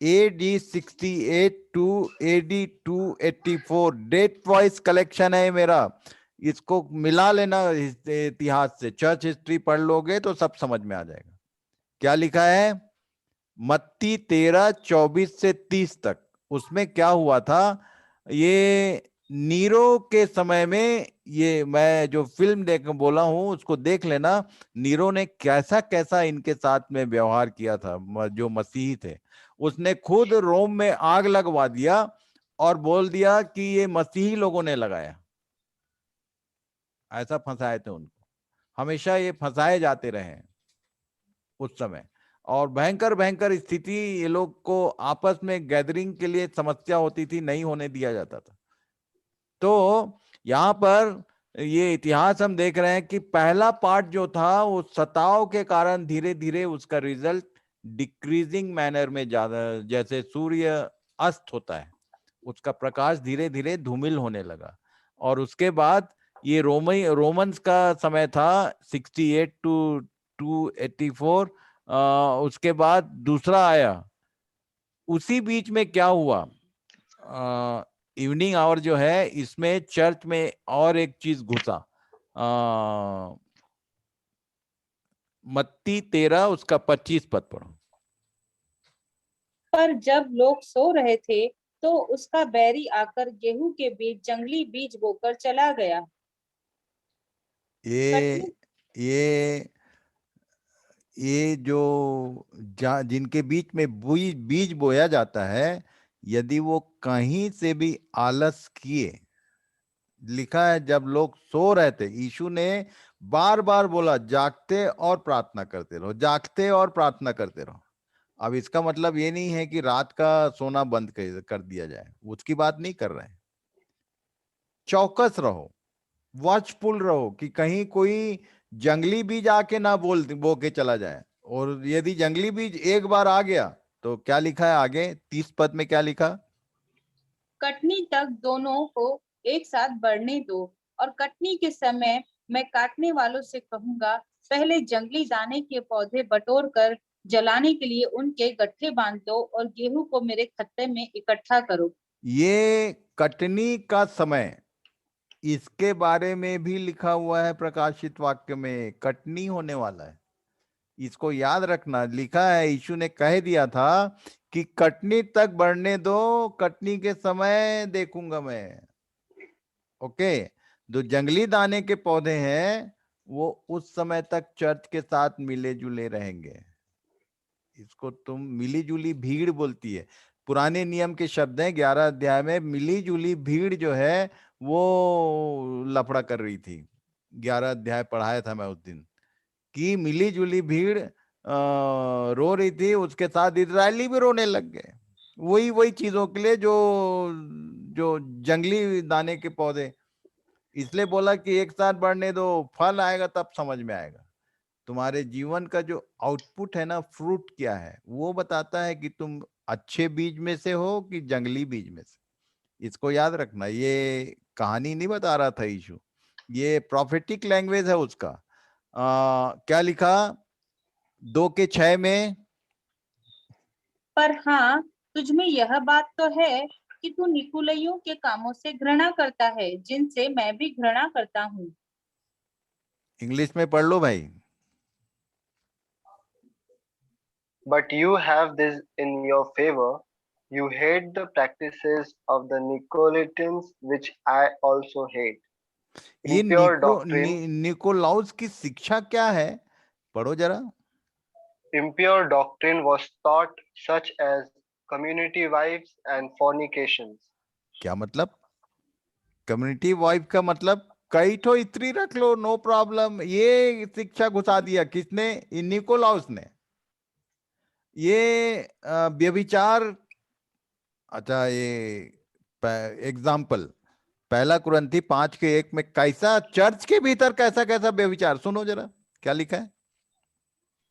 AD 68 to AD 284, date wise collection है मेरा, इसको मिला लेना इतिहास से, चर्च हिस्ट्री पढ़ लोगे तो सब समझ में आ जाएगा। क्या लिखा है? मत्ती 13 24 से 30 तक, उसमें क्या हुआ था? ये नीरो के समय में, ये मैं जो फिल्म देख बोला हूं उसको देख लेना, नीरो ने कैसा कैसा इनके साथ में व्यवहार किया था, जो मसीही थे। उसने खुद रोम में आग लगवा दिया और बोल दिया कि ये मसीही लोगों ने लगाया। ऐसा फंसाए थे उनको, हमेशा ये फंसाए जाते रहे उस समय, और भयंकर भयंकर स्थिति, ये लोग को आपस में गैदरिंग के लिए समस्या होती थी, नहीं होने दिया जाता था। तो यहाँ पर ये इतिहास हम देख रहे हैं कि पहला पार्ट जो था वो सताव के कारण धीरे धीरे उसका रिजल्ट डिक्रीजिंग मैनर में ज्यादा, जैसे सूर्य अस्त होता है उसका प्रकाश धीरे धीरे धूमिल होने लगा। और उसके बाद ये रोमन्स का समय था 68 टू 284, उसके बाद दूसरा आया। उसी बीच में क्या हुआ, इवनिंग आवर जो है इसमें चर्च में और एक चीज घुसा। मत्ती 13 उसका 25 पद पढ़ो। पर जब लोग सो रहे थे तो उसका बैरी आकर गेहूं के बीच जंगली बीज बोकर चला गया। ये ये ये जो जिनके बीच में बीज बोया जाता है, यदि वो कहीं से भी आलस किए, लिखा है जब लोग सो रहे थे, यीशु ने बार बार बोला जागते और प्रार्थना करते रहो, जागते और प्रार्थना करते रहो। अब इसका मतलब ये नहीं है कि रात का सोना बंद कर दिया जाए, उसकी बात नहीं कर रहे हैं। चौकस रहो, वॉचफुल रहो कि कहीं कोई जंगली बीज आके ना बो के चला जाए। और यदि जंगली बीज एक बार आ गया तो क्या लिखा है आगे 30 पद में? क्या लिखा? कटनी तक दोनों को एक साथ बढ़ने दो, और कटनी के समय मैं काटने वालों से कहूंगा, पहले जंगली दाने के पौधे बटोर कर जलाने के लिए उनके गट्ठे बांध दो, और गेहूं को मेरे खत्ते में इकट्ठा करो। ये कटनी का समय, इसके बारे में भी लिखा हुआ है प्रकाशित वाक्य में, कटनी होने वाला है, इसको याद रखना। लिखा है, यीशु ने कह दिया था कि कटनी तक बढ़ने दो, कटनी के समय देखूंगा मैं। ओके, जो जंगली दाने के पौधे हैं वो उस समय तक चर्च के साथ मिले जुले रहेंगे। इसको तुम मिली जुली भीड़ बोलती है, पुराने नियम के शब्द हैं। 11 अध्याय में मिली जुली भीड़ जो है वो लफड़ा कर रही थी। 11 अध्याय पढ़ाया था मैं उस दिन, कि मिली जुली भीड़ रो रही थी, उसके साथ इजरायली भी रोने लग गए, वही वही चीजों के लिए जो जो जंगली दाने के पौधे। इसलिए बोला कि एक साथ बढ़ने दो, फल आएगा तब समझ में आएगा। तुम्हारे जीवन का जो आउटपुट है ना, फ्रूट क्या है, वो बताता है कि तुम अच्छे बीज में से हो कि जंगली बीज में से। इसको याद रखना, ये कहानी नहीं बता रहा था यीशु, ये प्रोफेटिक लैंग्वेज है उसका। क्या लिखा 2:6 में? पर हाँ, तुझमें यह बात तो है कि तू निकुलइयों के कामों से घृणा करता है, जिनसे मैं भी घृणा करता हूँ। इंग्लिश में पढ़ लो भाई। But you have this in your favor. You hate the practices of the Nicolaitans, which I also hate. ये Impure doctrine, निकोलाउस की शिक्षा क्या है? पढ़ो जरा। impure doctrine was taught, such as community wives and fornications. क्या मतलब? कम्युनिटी वाइफ का मतलब कई ठो स्त्री रख लो, नो प्रॉब्लम। ये शिक्षा घुसा दिया किसने? निकोलाउस ने। ये व्यभिचार, अच्छा ये एग्जाम्पल, पहला कुरिन्थी 5:1 में कैसा चर्च के भीतर कैसा कैसा व्यभिचार, सुनो जरा क्या लिखा है।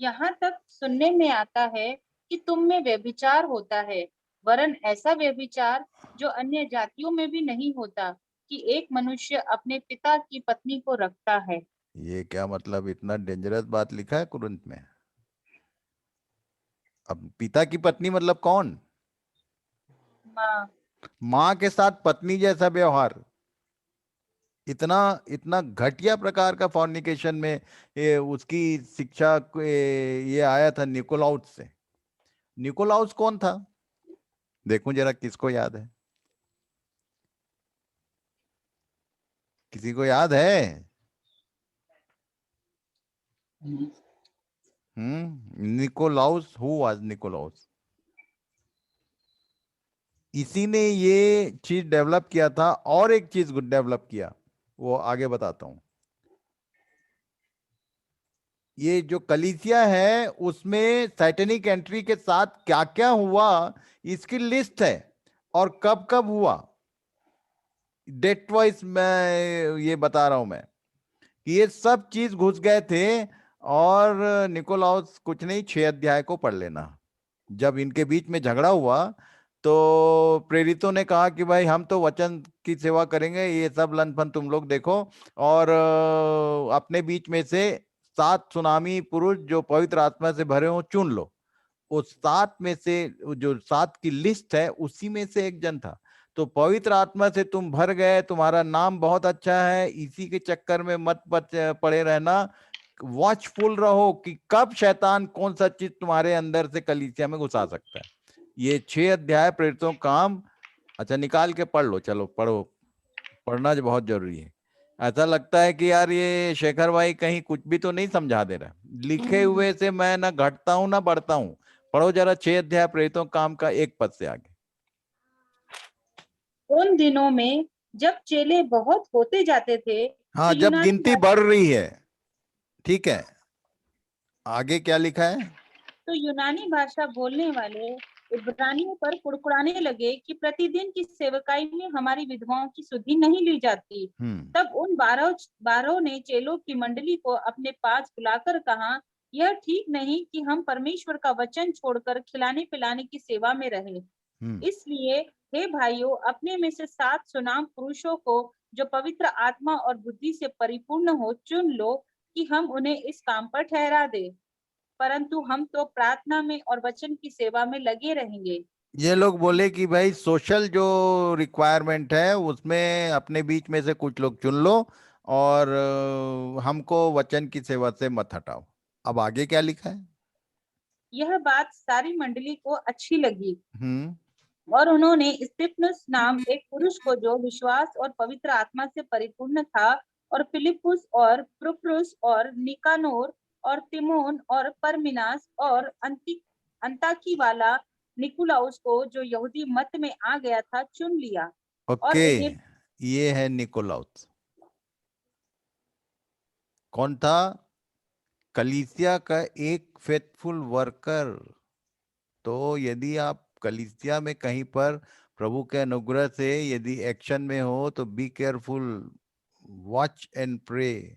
यहाँ तक सुनने में आता है कि तुम में व्यभिचार होता है, वरन ऐसा व्यभिचार जो अन्य जातियों में भी नहीं होता, कि एक मनुष्य अपने पिता की पत्नी को रखता है। ये क्या मतलब? इतना डेंजरस बात लिखा है कुरिन्थ में। अब पिता की पत्नी मतलब कौन? माँ। माँ के साथ पत्नी जैसा व्यवहार, इतना इतना घटिया प्रकार का फॉर्निकेशन में ये उसकी शिक्षा ये आया था निकोलाउस से। निकोलाउस कौन था? देखूं जरा किसको याद है, किसी को याद है? निकोलाउस, हु वाज निकोलाउस? इसी ने ये चीज डेवलप किया था, और एक चीज डेवलप किया, वो आगे बताता हूं। ये जो कलीसिया है उसमें सैटेनिक एंट्री के साथ क्या क्या हुआ इसकी लिस्ट है, और कब कब हुआ डेट वाइज मैं ये बता रहा हूं मैं, कि ये सब चीज घुस गए थे। और निकोलाउस कुछ नहीं, 6 अध्याय को पढ़ लेना। जब इनके बीच में झगड़ा हुआ तो प्रेरितों ने कहा कि भाई हम तो वचन की सेवा करेंगे, ये सब लनफन तुम लोग देखो, और अपने बीच में से 7 सुनामी पुरुष जो पवित्र आत्मा से भरे हो चुन लो। उस 7 में से जो 7 की लिस्ट है उसी में से एक जन था। तो पवित्र आत्मा से तुम भर गए, तुम्हारा नाम बहुत अच्छा है, इसी के चक्कर में मत पड़े रहना। वॉचफुल रहो कि कब शैतान कौन सा चीज तुम्हारे अंदर से कलीसिया में घुसा सकता है। ये 6 अध्याय प्रेरितों काम, अच्छा निकाल के पढ़ लो, चलो पढ़ो, पढ़ना जो बहुत जरूरी है। ऐसा लगता है कि यार ये शेखर भाई कहीं कुछ भी तो नहीं समझा दे रहा, लिखे हुए से मैं ना घटता हूं ना बढ़ता हूं। पढ़ो जरा 6 अध्याय प्रेरितों काम का 1 पद से आगे। उन दिनों में जब चेले बहुत होते जाते थे, हाँ, तो जब यूनानी गिनती बढ़ रही है, ठीक है, आगे क्या लिखा है? तो यूनानी भाषा बोलने वाले इब्रानियों पर कुड़कुड़ाने लगे कि प्रतिदिन की सेवकाई में हमारी विधवाओं की सुधि नहीं ली जाती। तब उन 12 ने चेलों की मंडली को अपने पास बुलाकर कहा, यह ठीक नहीं कि हम परमेश्वर का वचन छोड़कर खिलाने पिलाने की सेवा में रहें। इसलिए हे भाइयों, अपने में से 7 सुनाम पुरुषों को जो पवित्र आत्मा और बुद्धि से परिपूर्ण हो चुन लो, कि हम उन्हें इस काम पर ठहरा दे। परंतु हम तो प्रार्थना में और वचन की सेवा में लगे रहेंगे। ये लोग बोले कि भाई सोशल जो रिक्वायरमेंट है उसमें अपने बीच में से कुछ लोग चुन लो, और हमको वचन की सेवा से मत हटाओ। अब आगे क्या लिखा है? यह बात सारी मंडली को अच्छी लगी, हम्म और उन्होंने स्तिफनुस नाम एक पुरुष को, जो विश्वास और पवित्र आत्मा से परिपूर्ण था, और फिलिपुस और प्रुप्रुस और निकानोर और तिमोन और परमिनास और अंताकी वाला निकुलाउस को, जो यहूदी मत में आ गया था, चुन लिया। और ओके, उन्हें ये है निकोलाउस। कौन था? कलीसिया का एक फेथफुल वर्कर। तो यदि आप कलीसिया में कहीं पर प्रभु के अनुग्रह से यदि एक्शन में हो तो be careful, watch and pray,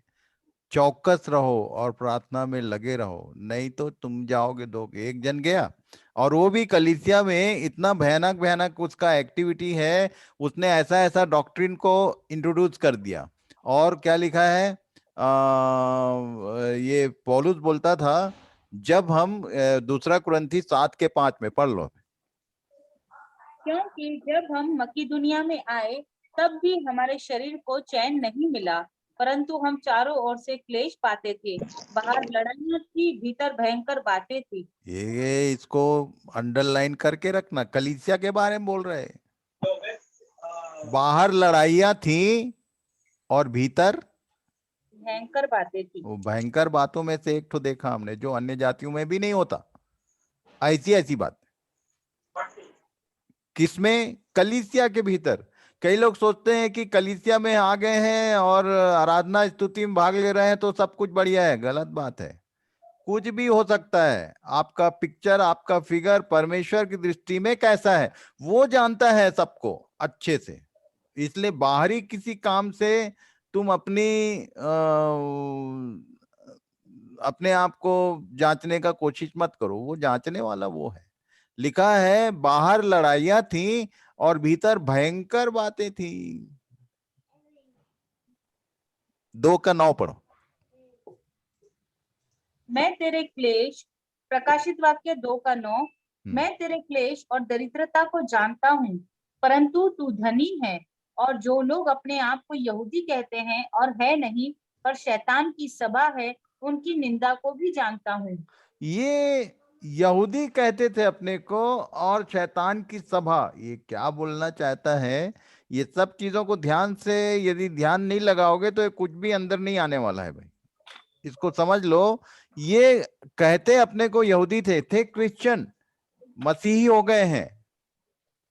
चौकस रहो और प्रार्थना में लगे रहो, नहीं तो तुम जाओगे दो। एक जन गया, और वो भी कलीसिया में इतना भयानक भयानक उसका एक्टिविटी है, उसने ऐसा ऐसा डॉक्ट्रिन को इंट्रोड्यूस कर दिया। और क्या लिखा है? ये पौलुस बोलता था, जब हम 2 कुरिन्थी 7:5 में पढ़ लो। क्योंकि जब हम मकीदुनिया में आए, तब भी हमारे शरीर को चैन नहीं मिला, परंतु हम चारों ओर से क्लेश पाते थे। बाहर लड़ाइयां थी, भीतर भयंकर बातें थी। ये इसको अंडरलाइन करके रखना, कलीसिया के बारे में बोल रहे हैं। बाहर लड़ाइयां थी और भीतर भयंकर बातें थी। वो भयंकर बातों में से एक तो देखा हमने, जो अन्य जातियों में भी नहीं होता। ऐसी ऐसी बात किसमें? कलीसिया के भीतर। कई लोग सोचते हैं कि कलीसिया में आ गए हैं और आराधना स्तुति में भाग ले रहे हैं तो सब कुछ बढ़िया है। गलत बात है। कुछ भी हो सकता है। आपका पिक्चर, आपका फिगर परमेश्वर की दृष्टि में कैसा है वो जानता है सबको अच्छे से। इसलिए बाहरी किसी काम से तुम अपने आप को जांचने का कोशिश मत करो। वो जांचने वाला वो है। लिखा है बाहर लड़ाइयां थी और भीतर भयंकर बातें थी। 2:9 पढ़ो। मैं तेरे क्लेश, प्रकाशित वाक्य 2:9, मैं तेरे क्लेश और दरिद्रता को जानता हूँ, परंतु तू धनी है, और जो लोग अपने आप को यहूदी कहते हैं और है नहीं पर शैतान की सभा है, उनकी निंदा को भी जानता हूँ। ये यहूदी कहते थे अपने को और शैतान की सभा, ये क्या बोलना चाहता है? ये सब चीजों को ध्यान से यदि ध्यान नहीं लगाओगे तो ये कुछ भी अंदर नहीं आने वाला है भाई। इसको समझ लो। ये कहते अपने को यहूदी थे क्रिश्चियन, मसीही हो गए हैं,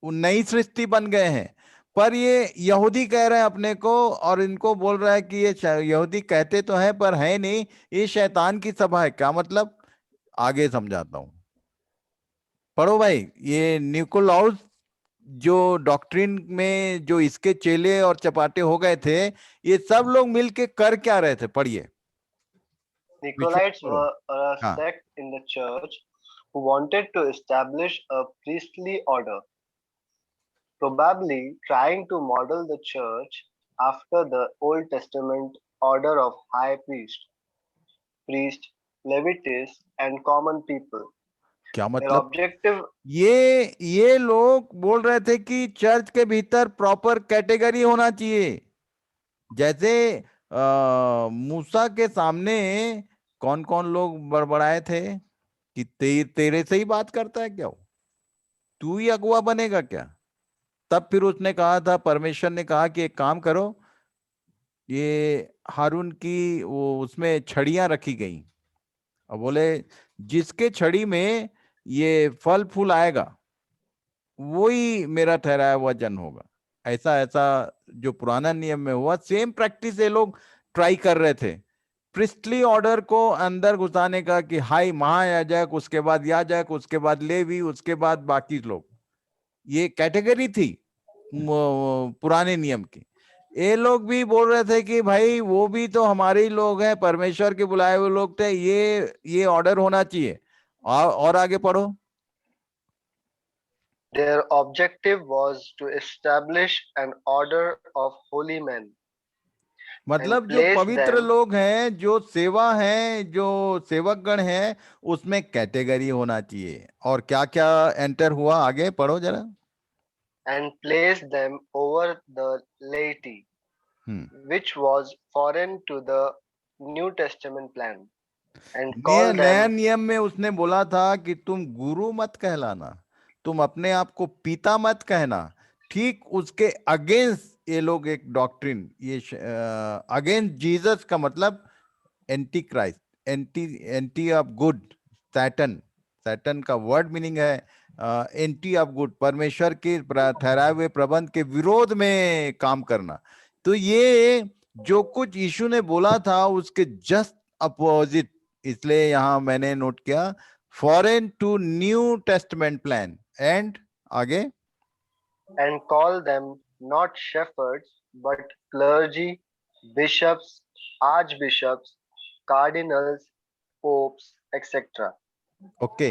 वो नई सृष्टि बन गए हैं, पर ये यहूदी कह रहे हैं अपने को और इनको बोल रहा है कि ये यहूदी कहते तो हैं पर है नहीं, ये शैतान की सभा है। क्या मतलब? आगे समझाता हूं, पढ़ो भाई। ये निकोलाउस जो डॉक्ट्रिन में जो इसके चेले और चपाटे हो गए थे, ये सब लोग मिलके कर क्या रहे थे? पढ़िए। Nicolaites were a हाँ, sect in the church who wanted to establish a priestly order, probably trying to model the church after the Old Testament order of high priest, Levites, and common people. क्या Their मतलब? objective ये लोग बोल रहे थे कि church के भीतर प्रॉपर कैटेगरी होना चाहिए। जैसे मूसा के सामने कौन कौन लोग बड़बड़ाए थे कि तेरे से ही बात करता है क्या वो? तू ही अगुवा बनेगा क्या? तब फिर उसने कहा था, परमेश्वर ने कहा कि एक काम करो, ये हारून की वो उसमें छड़ियां रखी गई और बोले जिसके छड़ी में ये फल फूल आएगा वही मेरा ठहराया हुआ जन होगा। ऐसा ऐसा जो पुराना नियम में हुआ, सेम प्रैक्टिस ये लोग ट्राई कर रहे थे। प्रिस्टली ऑर्डर को अंदर घुसाने का कि हाई महायाजक, उसके बाद याजक, उसके बाद लेवी, उसके बाद बाकी लोग। ये कैटेगरी थी पुराने नियम की। ये लोग भी बोल रहे थे कि भाई वो भी तो हमारे ही लोग हैं, परमेश्वर के बुलाए हुए लोग थे, ये ऑर्डर होना चाहिए। और आगे पढ़ो। Their objective was to establish an order of holy men and मतलब जो place पवित्र them लोग हैं, जो सेवा हैं, जो सेवक गण हैं, उसमें कैटेगरी होना चाहिए। और क्या क्या एंटर हुआ? आगे पढ़ो जरा। over the laity, which was foreign to the New Testament plan, and call नया them नियम में उसने बोला था कि तुम गुरु मत कहलाना, तुम अपने आप को पिता मत कहना। ठीक उसके अगेंस्ट ये लोग एक डॉक्ट्रिन, ये अगेंस्ट जीसस का मतलब anti Christ, anti of good, Satan. Satan का वर्ड मीनिंग है एंटी ऑफ गुड, परमेश्वर के ठहराए हुए प्रबंध के विरोध में काम करना। तो ये जो कुछ यीशु ने बोला था उसके जस्ट अपोजिट। इसलिए यहां मैंने नोट किया foreign to new testament plan. And आगे, and call them not shepherds but clergy, bishops, archbishops, cardinals, popes, etc. Okay.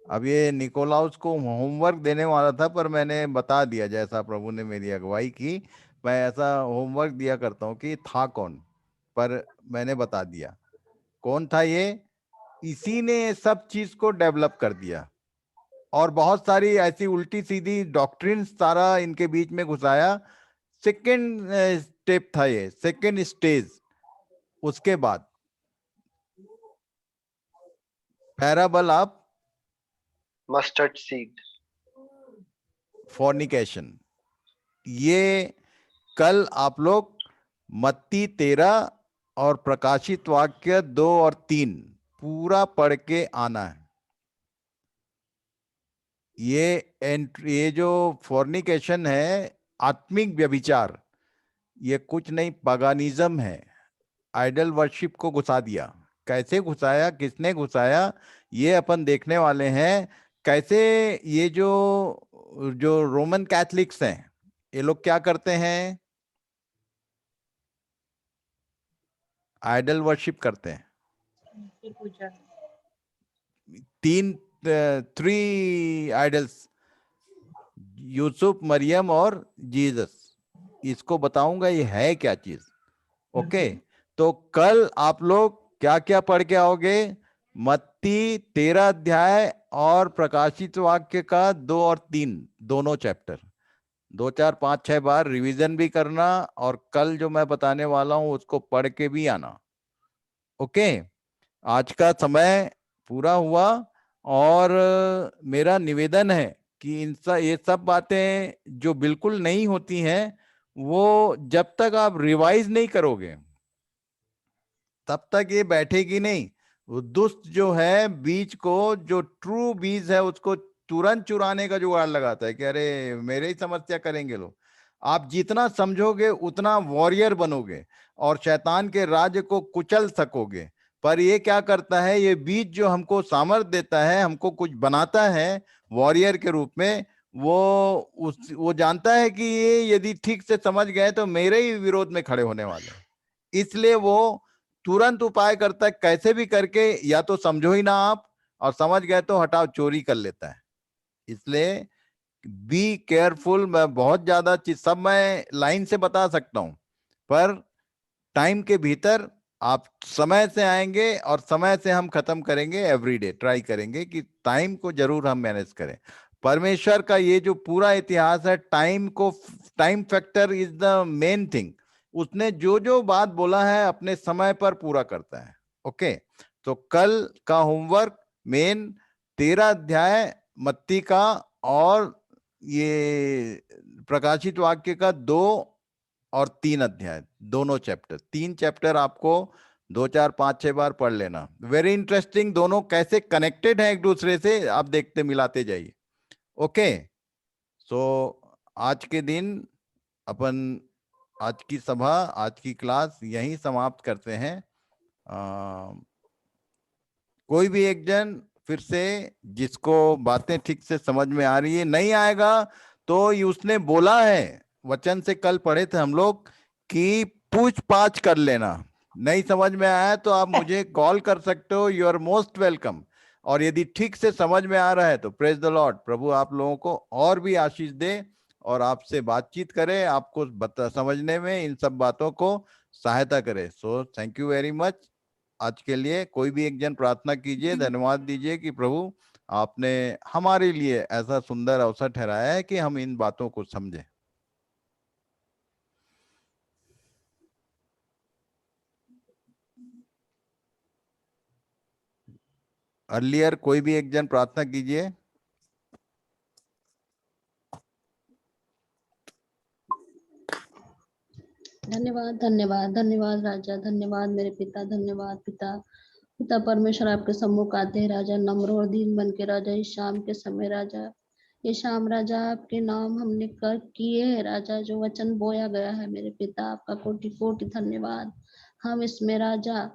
अब ये निकोलाउस को होमवर्क देने वाला था पर मैंने बता दिया, जैसा प्रभु ने मेरी अगुवाई की। मैं ऐसा होमवर्क दिया करता हूँ कि था कौन, पर मैंने बता दिया कौन था ये। इसी ने सब चीज को डेवलप कर दिया और बहुत सारी ऐसी उल्टी सीधी डॉक्ट्रिन सारा इनके बीच में घुसाया। सेकेंड स्टेप था ये, सेकेंड स्टेज। उसके बाद parable of Mustard seed. Fornication. ये कल आप लोग मत्ती 13 और प्रकाशित वाक्य 2 और 3 पूरा पढ़ के आना है। ये जो फॉर्निकेशन है आत्मिक व्यभिचार, ये कुछ नहीं, पगानिज्म है। आइडल वर्शिप को घुसा दिया। कैसे घुसाया, किसने घुसाया, ये अपन देखने वाले हैं। कैसे ये जो जो रोमन कैथलिक्स हैं, ये लोग क्या करते हैं, आइडल वर्शिप करते हैं। पूजा। तीन, 3 आइडल्स, यूसुफ, मरियम और जीसस। इसको बताऊंगा ये है क्या चीज। ओके, तो कल आप लोग क्या क्या पढ़ के आओगे, मत्ती 13 अध्याय और प्रकाशित वाक्य का 2 और 3 दोनों चैप्टर 2, 4, 5, 6 बार रिवीजन भी करना, और कल जो मैं बताने वाला हूं उसको पढ़ के भी आना। ओके, आज का समय पूरा हुआ, और मेरा निवेदन है कि ये सब बातें जो बिल्कुल नहीं होती हैं, वो जब तक आप रिवाइज नहीं करोगे तब तक ये बैठेगी नहीं। वो दुष्ट जो है बीज को, जो ट्रू बीज है, उसको तुरंत चुराने का जुगाड़ लगाता है कि अरे मेरे ही समस्या करेंगे लोग। आप जितना समझोगे उतना वॉरियर बनोगे और शैतान के राज्य को कुचल सकोगे। पर ये क्या करता है, ये बीज जो हमको सामर्थ देता है, हमको कुछ बनाता है वॉरियर के रूप में, वो जानता है कि ये यदि ठीक से समझ गए तो मेरे ही विरोध में खड़े होने वाले हैं। इसलिए वो तुरंत उपाय करता है, कैसे भी करके, या तो समझो ही ना आप, और समझ गए तो हटाओ, चोरी कर लेता है। इसलिए बी केयरफुल। मैं बहुत ज्यादा चीज सब मैं लाइन से बता सकता हूं, पर टाइम के भीतर आप समय से आएंगे और समय से हम खत्म करेंगे। एवरीडे ट्राई करेंगे कि टाइम को जरूर हम मैनेज करें। परमेश्वर का ये जो पूरा इतिहास है, time factor is the main thing. उसने जो जो बात बोला है अपने समय पर पूरा करता है। ओके, तो कल का होमवर्क मेन 13 अध्याय मत्ती का और ये प्रकाशित वाक्य का 2 और 3 अध्याय, दोनों चैप्टर, 3 चैप्टर आपको 2, 4, 5, 6 बार पढ़ लेना। वेरी इंटरेस्टिंग, दोनों कैसे कनेक्टेड है एक दूसरे से, आप देखते मिलाते जाइए। ओके, सो आज के दिन अपन, आज की सभा, आज की क्लास यहीं समाप्त करते हैं। कोई भी एक जन फिर से, जिसको बातें ठीक से समझ में आ रही है, नहीं आएगा तो ये उसने बोला है, वचन से कल पढ़े थे हम लोग कि पूछ पाछ कर लेना। नहीं समझ में आया तो आप मुझे कॉल कर सकते हो, यू आर मोस्ट वेलकम। और यदि ठीक से समझ में आ रहा है तो प्रेज द लॉर्ड, प्रभु आप लोगों को और भी आशीष दे और आपसे बातचीत करे, आपको समझने में इन सब बातों को सहायता करे। So thank you very much. आज के लिए कोई भी एक जन प्रार्थना कीजिए, धन्यवाद दीजिए कि प्रभु आपने हमारे लिए ऐसा सुंदर अवसर ठहराया है कि हम इन बातों को समझें। अर्लियर कोई भी एक जन प्रार्थना कीजिए। धन्यवाद धन्यवाद धन्यवाद राजा, धन्यवाद मेरे पिता, धन्यवाद पिता। पिता परमेश्वर आपके सम्मुख आते हैं राजा, नम्र और दीन बन के राजा, इस शाम के समय राजा, ये शाम राजा आपके नाम हमने कर किए है राजा, जो वचन बोया गया है मेरे पिता, आपका कोटि कोटि धन्यवाद। हम इसमें राजा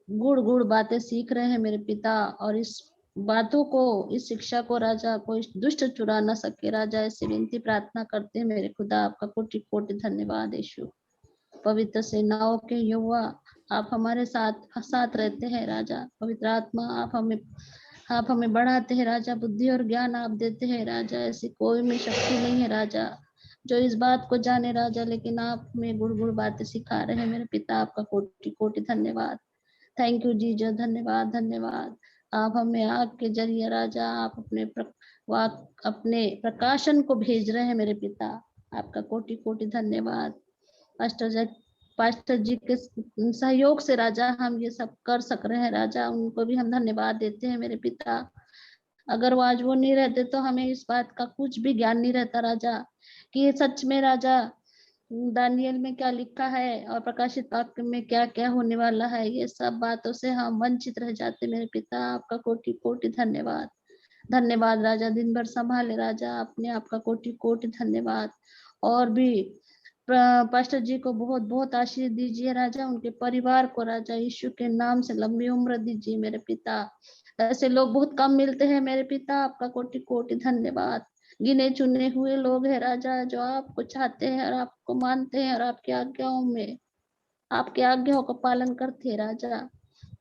गुड़ गुड़ बातें सीख रहे हैं मेरे पिता, और इस बातों को, इस शिक्षा को राजा कोई दुष्ट चुरा ना सके राजा, ऐसी विनती प्रार्थना करते हैं मेरे खुदा, आपका कोटि कोटि धन्यवाद यीशु। पवित्र सेनाओं के युवा आप हमारे साथ साथ रहते हैं राजा, पवित्र आत्मा आप हमें बढ़ाते हैं राजा, बुद्धि और ज्ञान आप देते हैं राजा, ऐसी कोई में शक्ति नहीं है राजा जो इस बात को जाने राजा, लेकिन आप हमें गुड़ गुड़ बातें सिखा रहे हैं मेरे पिता, आपका कोटि कोटि धन्यवाद। थैंक यू जीजस, धन्यवाद धन्यवाद। आप हमें आग के जरिए राजा, आप अपने प्रकाशन को भेज रहे हैं मेरे पिता, आपका कोटि कोटि धन्यवाद। पास्टर जी के सहयोग से राजा हम ये सब कर सक रहे हैं राजा, उनको भी हम धन्यवाद देते हैं मेरे पिता। अगर वो आज वो नहीं रहते तो हमें इस बात का कुछ भी ज्ञान नहीं रहता राजा, कि ये सच में राजा दानियल में क्या लिखा है और प्रकाशित वाक्य में क्या क्या होने वाला है, ये सब बातों से हम वंचित रह जाते मेरे पिता, आपका कोटि कोटि धन्यवाद। धन्यवाद राजा, दिन भर संभाले राजा, अपने आपका कोटि कोटि धन्यवाद। और भी पास्टर जी को बहुत बहुत आशीष दीजिए राजा, उनके परिवार को राजा यीशु के नाम से लंबी उम्र दीजिए मेरे पिता। ऐसे लोग बहुत कम मिलते हैं मेरे पिता, आपका कोटि कोटि धन्यवाद। गिने चुने हुए लोग हैं राजा, जो आपको चाहते हैं और आपको मानते हैं और आपकी आज्ञाओं में, आपकी आज्ञाओं का पालन करते हैं राजा,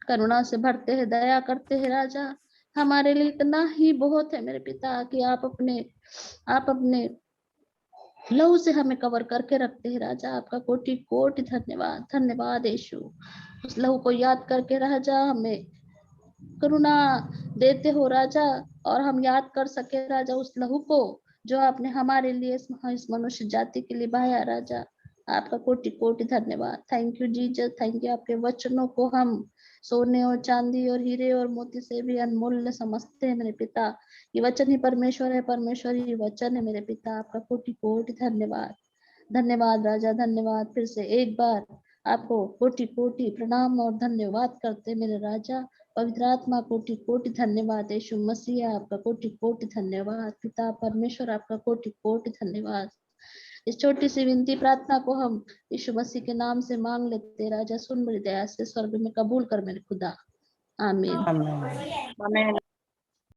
करुणा से भरते हैं, दया करते हैं राजा। हमारे लिए इतना ही बहुत है मेरे पिता कि आप अपने लहू से हमें कवर करके रखते हैं राजा। आपका कोटि कोटि धन्यवाद, धन्यवाद यीशु। उस लहू को याद करके राजा हमें करुणा देते हो राजा, और हम याद कर सके राजा उस लहू को जो आपने हमारे लिए इस मनुष्य जाति के लिए बहाया राजा। आपका कोटि कोटि धन्यवाद। Thank you Jesus, thank you. आपके वचनों को हम सोने और चांदी और हीरे और मोती से भी अनमोल समझते हैं मेरे पिता। ये वचन ही परमेश्वर है, परमेश्वर ही वचन है मेरे पिता। आपका कोटि कोटि धन्यवाद, धन्यवाद राजा, धन्यवाद। फिर से एक बार आपको कोटि कोटि प्रणाम और धन्यवाद करते मेरे राजा। पवित्र आत्मा कोटि कोटि धन्यवाद। यीशु मसीह आपका कोटि कोटि धन्यवाद। पिता परमेश्वर आपका कोटि कोटि धन्यवाद। इस छोटी सी विनती प्रार्थना को हम यीशु मसीह के नाम से मांग लेते राजा, सुन मेरी दया से स्वर्ग में कबूल कर मेरे खुदा। आमीन। आमीन।